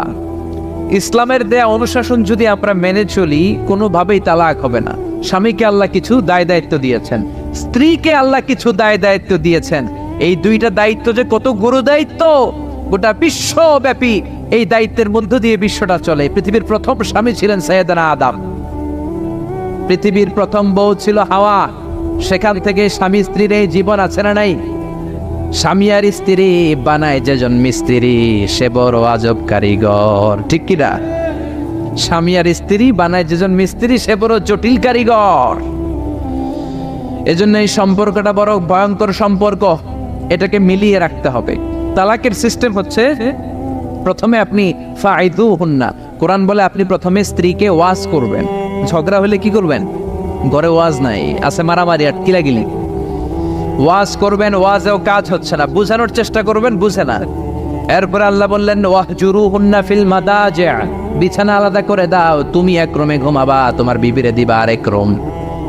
ইসলামের দেয়া অনুশাসন যদি আমরা মেনে চলি, কোনোভাবেই তালাক হবে না। স্বামীকে আল্লাহ কিছু দায় দায়িত্ব দিয়েছেন, স্ত্রীকে আল্লাহ কিছু দায় দায়িত্ব দিয়েছেন। এই দুইটা দায়িত্ব যে কত গুরু দায়িত্ব, গোটা বিশ্বব্যাপী এই দায়িত্বের মধ্য দিয়ে বিশ্বটা চলে। পৃথিবীর প্রথম স্বামী ছিলেন সাইয়েদনা আদম, পৃথিবীর প্রথম বউ ছিল হাওয়া। সেখান থেকে স্বামী স্ত্রীর এই জীবন আছে না নাই? স্বামী আর স্ত্রী বানায় যেজন মিস্ত্রি, সে বড় আজব কারিগর, ঠিক কিনা? স্বামী আর স্ত্রী বানায় যেজন মিস্ত্রি, সে বড় জটিল কারিগর। এজন্য এই সম্পর্কটা বড় ভয়ঙ্কর সম্পর্ক, এটাকে মিলিয়ে রাখতে হবে। তালাকের সিস্টেম হচ্ছে, প্রথমে আপনি ফাইদুহুন্না, কোরআন বলে আপনি প্রথমে স্ত্রীকে ওয়াজ করবেন। ঝগড়া হলে কি করবেন? ঘরে ওয়াজ নাই, আছে মারামারি আর কিলাগিলি। ওয়াজ করবেন, ওয়াজেও কাজ হচ্ছে না, বুঝানোর চেষ্টা করবেন, বুঝে না। এরপর আল্লাহ বললেন, ওয়াহজুরুহুন্না ফিল মাদাজি', বিছানা আলাদা করে দাও, তুমি এক রুমে ঘুমাবা, তোমার বিবিরে দিবা আরেক রুম।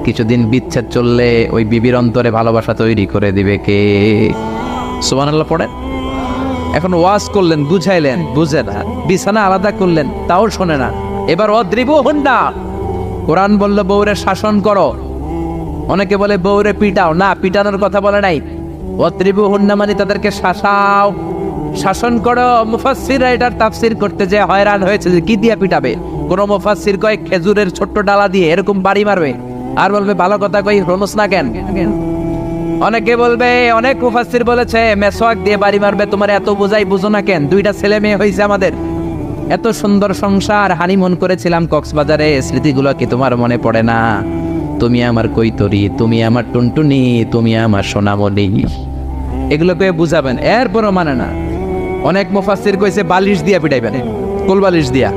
কিছুদিন বিচ্ছেদ চললে ওই বিবির অন্তরে ভালোবাসা তৈরি করে দিবে কে? সুবহানাল্লাহ পড়েন। এখন ওয়াজ করলেন, বুঝাইলেন, বুঝে না। বিছানা আলাদা করলেন, তাও শোনে না। এবার ওয়াদরিবুহুন্না, কোরআন বলল বউরে শাসন করো। অনেকে বলে বউরে পিটাও, না, পিটানোর কথা বলে নাই। ওয়াদরিবুহুন্না মানে তাদেরকে শাসাও, শাসন করো। মুফাসসিররা এটার তাফসীর করতে যে হয়রান হয়েছে যে কি দিয়ে পিটাবে। কোন মুফাসসির কয় খেজুরের ছোট্ট ডালা দিয়ে এরকম বাড়ি মারবে, আর বলবে ভালো কথা কই হনস না কেন। অনেকে বলবে, অনেক মুফাসসির বলেছে মেসওয়াক দিয়ে বাড়ি মারবে। তোমার এত বোঝাই বুঝো না কেন? দুইটা ছেলে মেয়ে হয়েছে আমাদের, এত সুন্দর সংসার, হানিমুন করেছিলাম কক্সবাজারে, স্মৃতিগুলো কি তোমার মনে পড়ে না? তুমি আমার কৈতরি, তুমি আমার টুনটুনি, তুমি আমার সোনামণি, এগুলোকে বুঝাবেন। এরপরও মানে না। অনেক মুফাসসির কইছে বালিশ দিয়া পিটাইবেন, কোল বালিশ দিয়া,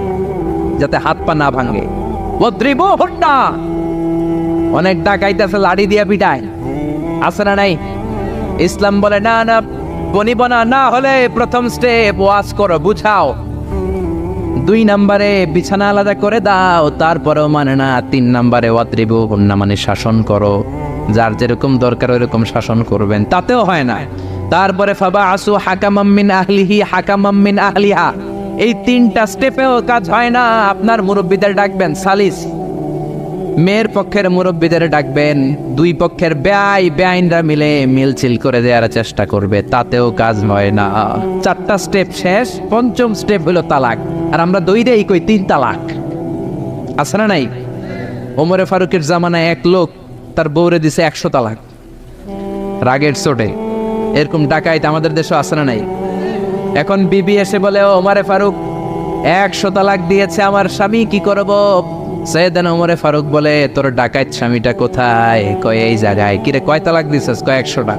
যাতে হাত পা না ভাঙে। ওয়াদরিবুহুন্না, অনেক ডাকাইতেছে লাড়ি দিয়া পিটায়, আছে না নাই? ইসলাম বলে না না বনিব না, না হলে প্রথম স্টেপ ওয়াজ করো, বুঝাও। 2 নম্বরে বিছানা আলাদা করে দাও, তারপরেও মানে না। 3 নম্বরে ওয়াত্রিবু হুন্না, মানে শাসন করো, যার যেরকম দরকার ওইরকম শাসন করবেন, তাতেও হয় না। তারপরে ফাবা আসু হাকামাম মিন আহলিহি হাকামাম মিন আহলিহা, এই 3টা স্টেপেও কাজ হয় না। আপনার মুরব্বিদের ডাকবেন, সালিস, মেয়ের পক্ষের মুরব্বিদের ডাকবেন, 2 পক্ষের বেআইনরা মিলে মিলছিল করে দেওয়ার চেষ্টা করবে, তাতেও কাজ হয় না। 4টা স্টেপ শেষ, 5ম স্টেপ হলো তালাক। আর আমরা দইরেই কই 3 তালাক, আছে না নাই? ওমরে ফারুকের জামানায় এক লোক তার বউরে দিছে 100 তালাক, রাগের চোটে। এরকম ডাকাইত আমাদের দেশে আছে না নাই? এখন বিবি এসে বলে, ও ওমরে ফারুক 100 তালাক দিয়েছে আমার স্বামী, কি করব? সৈয়দনা ওমরে ফারুক বলে, তোর ডাকাইত স্বামীটা কোথায়? কয় এই জায়গায়। কিরে কয় তালাক দিছিস? কয় 100টা।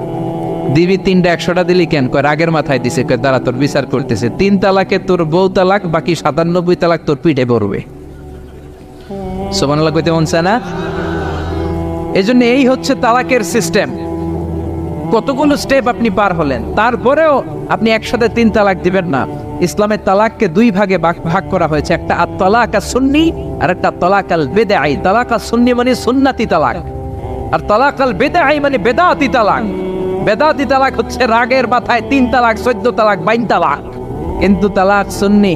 দিবি 3টা, 100টা দিলি কেন? কয় রাগের মাথায় দিছে। কয় দাঁড়া তোর বিচার করতেছে, 3 তালাকে তোর বউ তালাক, বাকি 97 তালাক তোর পিঠে পড়বে। সুবহানাল্লাহ কইতে মন চায় না? এজন্য এই হচ্ছে তালাকের সিস্টেম। কতগুলো স্টেপ আপনি পার হলেন, তারপরেও আপনি একসাথে 3 তালাক দিবেন না। ইসলামের তালাককে 2 ভাগে ভাগ করা হয়েছে, একটা আত-তালাক আস-সুন্নি আর একটা তালাক আল-বিদআই। তালাক আস-সুন্নি মানে সুন্নতি তালাক, আর তালাক আল-বিদআই মানে বেদাতি তালাক। বেদাতি তালাক হচ্ছে রাগের মাথায় 3 তালাক, 14 তালাক, 22 তালাক। কিন্তু তালাক সুন্নি,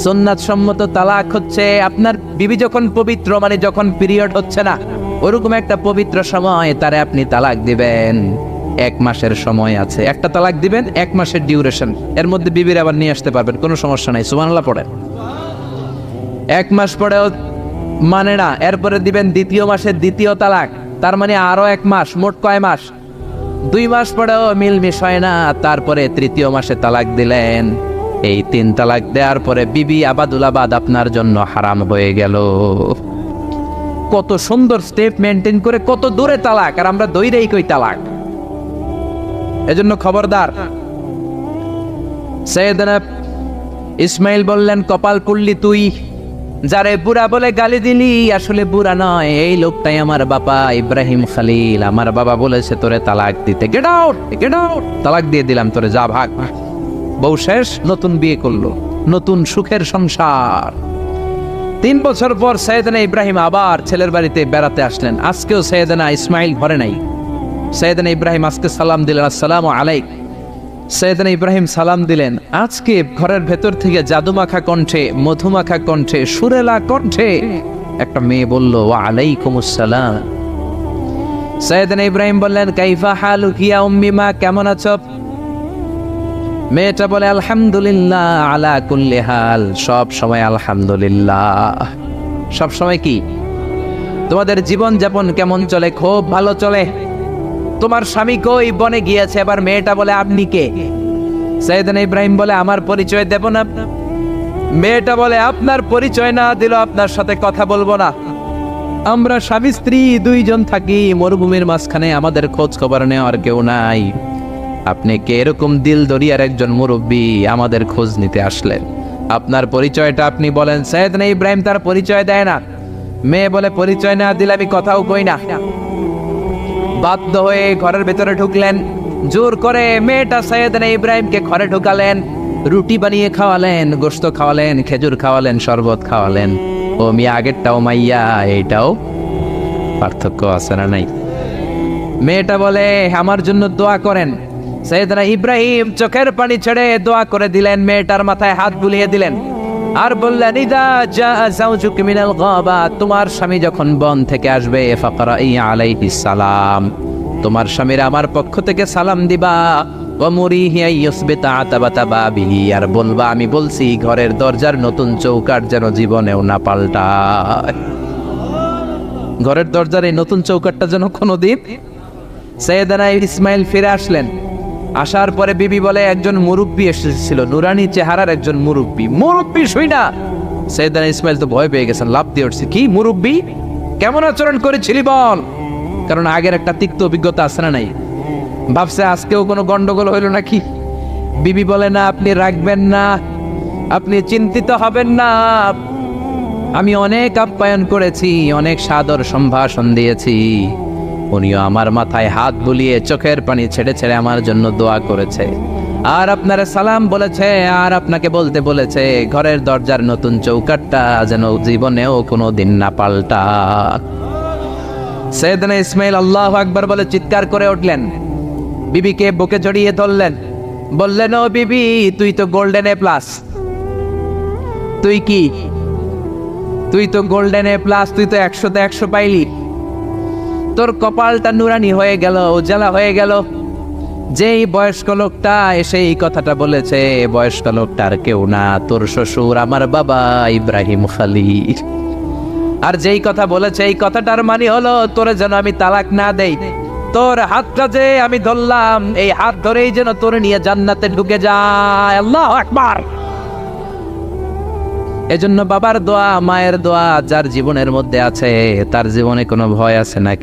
সুন্নাত সম্মত তালাক হচ্ছে আপনার বিবি যখন পবিত্র, মানে যখন পিরিয়ড হচ্ছে না, ওরকম একটা পবিত্র সময় তারে আপনি তালাক দিবেন। 1 মাসের সময় আছে, একটা তালাক দিবেন, 1 মাসের ডিউরেশন, এর মধ্যে বিবির আবার নিয়ে আসতে পারবেন, কোনো সমস্যা নাই। সুবহানাল্লাহ পড়েন। 1 মাস পরেও মানে না, এরপরে দিবেন 2য় মাসের 2য় তালাক, তার মানে আরো 1 মাস, মোট কয় মাস? 2 মাস পরেও মিলমিশ হয় না, তারপরে 3য় মাসে তালাক দিলেন। এই 3 তালাক দেওয়ার পরে বিবি আবাদুল আবাদ আপনার জন্য হারাম হয়ে গেল। কত সুন্দর স্টেপ মেনটেন করে কত দূরে তালাক, আর আমরা দইরেই কই তালাক। এজন্য খবরদার। সৈয়দনা ইসমাইল বললেন, কপাল পুড়লি তুই, যারে বুড়া বলে গালি দিলি আসলে বুড়া নয়, এই লোকটাই আমার বাবা ইব্রাহিম খলিল। আমার বাবা বলেছে তোরে তালাক দিতে, গেট আউট, গেট আউট। তালাক দিয়ে দিলাম তোরে, যা ভাগ। বউ শেষ, নতুন বিয়ে করলো, নতুন সুখের সংসার। 3 বছর পর সৈয়দনা ইব্রাহিম আবার ছেলের বাড়িতে বেড়াতে আসলেন। আজকেও সৈয়দনা ইসমাইল ঘরে নাই। সৈয়দনা ইব্রাহিম আজকে সালাম দিলেন, আসসালামু আলাইক। সৈয়দনা ইব্রাহিম সালাম দিলেন। আজকে ঘরের ভেতর থেকে জাদুমাখা কণ্ঠে, মধুমাখা কণ্ঠে, সুরেলা কণ্ঠে একটা মেয়ে বলল, ওয়া আলাইকুমুস সালাম। সৈয়দনা ইব্রাহিম বললেন, কাইফা হালুকি ইয়া উম্মি মা, কেমন আছো? মেয়েটা বলে, আলহামদুলিল্লাহ আলা কুল্লি হাল, সব সময় আলহামদুলিল্লাহ। সব সময় কি? তোমাদের জীবন যাপন কেমন চলে? খুব ভালো চলে। তোমার স্বামী কই? বনে গিয়েছে। এবার মেয়েটা বলে, আপনি কে? সৈয়দনা ইব্রাহিম বলে, আমার পরিচয় দেব না। মেয়েটা বলে, আপনার পরিচয় না দিল আপনার সাথে কথা বলবো না। আমরা স্বামী স্ত্রী 2 জন থাকি মরুভূমির মাঝখানে, আমাদের খোঁজ খবর নেওয়ার কেউ নাই। আপনি কে? এরকম দিল দরিয়ার একজন মুরব্বী আমাদের খোঁজ নিতে আসলেন, আপনার পরিচয়টা আপনি বলেন। সৈয়দনা ইব্রাহিম তার পরিচয় দেয় না। মেয়ে বলে, পরিচয় না দিলে আমি কথাও কই না। বাধ্য হয়ে ঘরের ভেতরে ঢুকলেন, জোর করে মেয়েটা সৈয়দনা ইব্রাহিমকে ঘরে ঢুকালেন, রুটি বানিয়ে খাওয়ালেন, গোশত খাওয়ালেন, খেজুর খাওয়ালেন, শরবত খাওয়ালেন। ও মিয়া, আগেরটাও মাইয়া, এইটাও পার্থক্য আছে না নাই? মেয়েটা বলে, আমার জন্য দোয়া করেন। সৈয়দনা ইব্রাহিম চোখের পানি ছেড়ে দোয়া করে দিলেন, মেয়েটার মাথায় হাত বুলিয়ে দিলেন, আর বললেন, ইদা জা যাওজুক মিনাল গাবা, তোমার স্বামী যখন বন থেকে আসবে, ফাকরাই আলাইহিস সালাম, তোমার স্বামীর আমার পক্ষ থেকে সালাম দিবা। ওয়া মুরিহি আইয়াসবিতা আতাবাতা বাবিহি, আর বলবা আমি বলছি ঘরের দরজার নতুন চৌকাঠ যেন জীবনেও না পাল্টায়। ঘরের দরজার এই নতুন চৌকাঠটা যেন কোনোদিন। সৈয়দনা ইসমাইল ফিরে আসলেন। আসার পরে বিবি বলে, একজন মুরব্বী এসেছিল, নুরানি চেহারার একজন মুরব্বী। মুরব্বী শুই না, সৈয়দনা ইসমাইল তো ভয় পেয়ে গেছেন, লাফ দিয়ে উঠছে, কি মুরব্বী, কেমন আচরণ করেছিলি বল। কারণ আগের একটা তিক্ত অভিজ্ঞতা আছে না নাই? ভাবছে আজকেও কোনো গন্ডগোল হইল নাকি। বিবি বলে, না আপনি রাখবেন না, আপনি চিন্তিত হবেন না, আমি অনেক আপ্যায়ন করেছি, অনেক সাদর সম্ভাষণ দিয়েছি, উনিও আমার মাথায় হাত বুলিয়ে চোখের পানি ছেড়ে ছেড়ে আমার জন্য দোয়া করেছে, আর আপনার সালাম বলেছে, আর আপনাকে বলতে বলেছে ঘরের দরজার নতুন চৌকাটটা যেন জীবনেও কোনো দিন না পাল্টা। সৈয়দনা ইসমাইল আল্লাহু আকবার বলে চিৎকার করে উঠলেন, বিবিকে বুকে জড়িয়ে ধরলেন, বললেন, ও বিবি, তুই তো গোল্ডেন এ প্লাস। তুই কি? তুই তো গোল্ডেন এ প্লাস, তুই তো 100-তে 100 পাইলি। তোর কপালটা নুরানি হয়ে গেল, উজালা হয়ে গেল। যেই বয়স্ক লোকটা এসে এই কথাটা বলেছে, বয়স্ক লোকটার কেউ না, তোর শ্বশুর, আমার বাবা ইব্রাহিম খলিল। আর যেই কথা বলেছে, এই কথাটার মানে হলো তোরে যেন আমি তালাক না দেই, তোর হাতটা যে আমি ধরলাম, এই হাত ধরেই যেন তোরে নিয়ে জান্নাতে ঢুকে যায়। আল্লাহু আকবার। এজন্য বাবার দোয়া, মায়ের দোয়া যার জীবনের মধ্যে আছে, তার জীবনে কোনো ভয় আছে নাকি?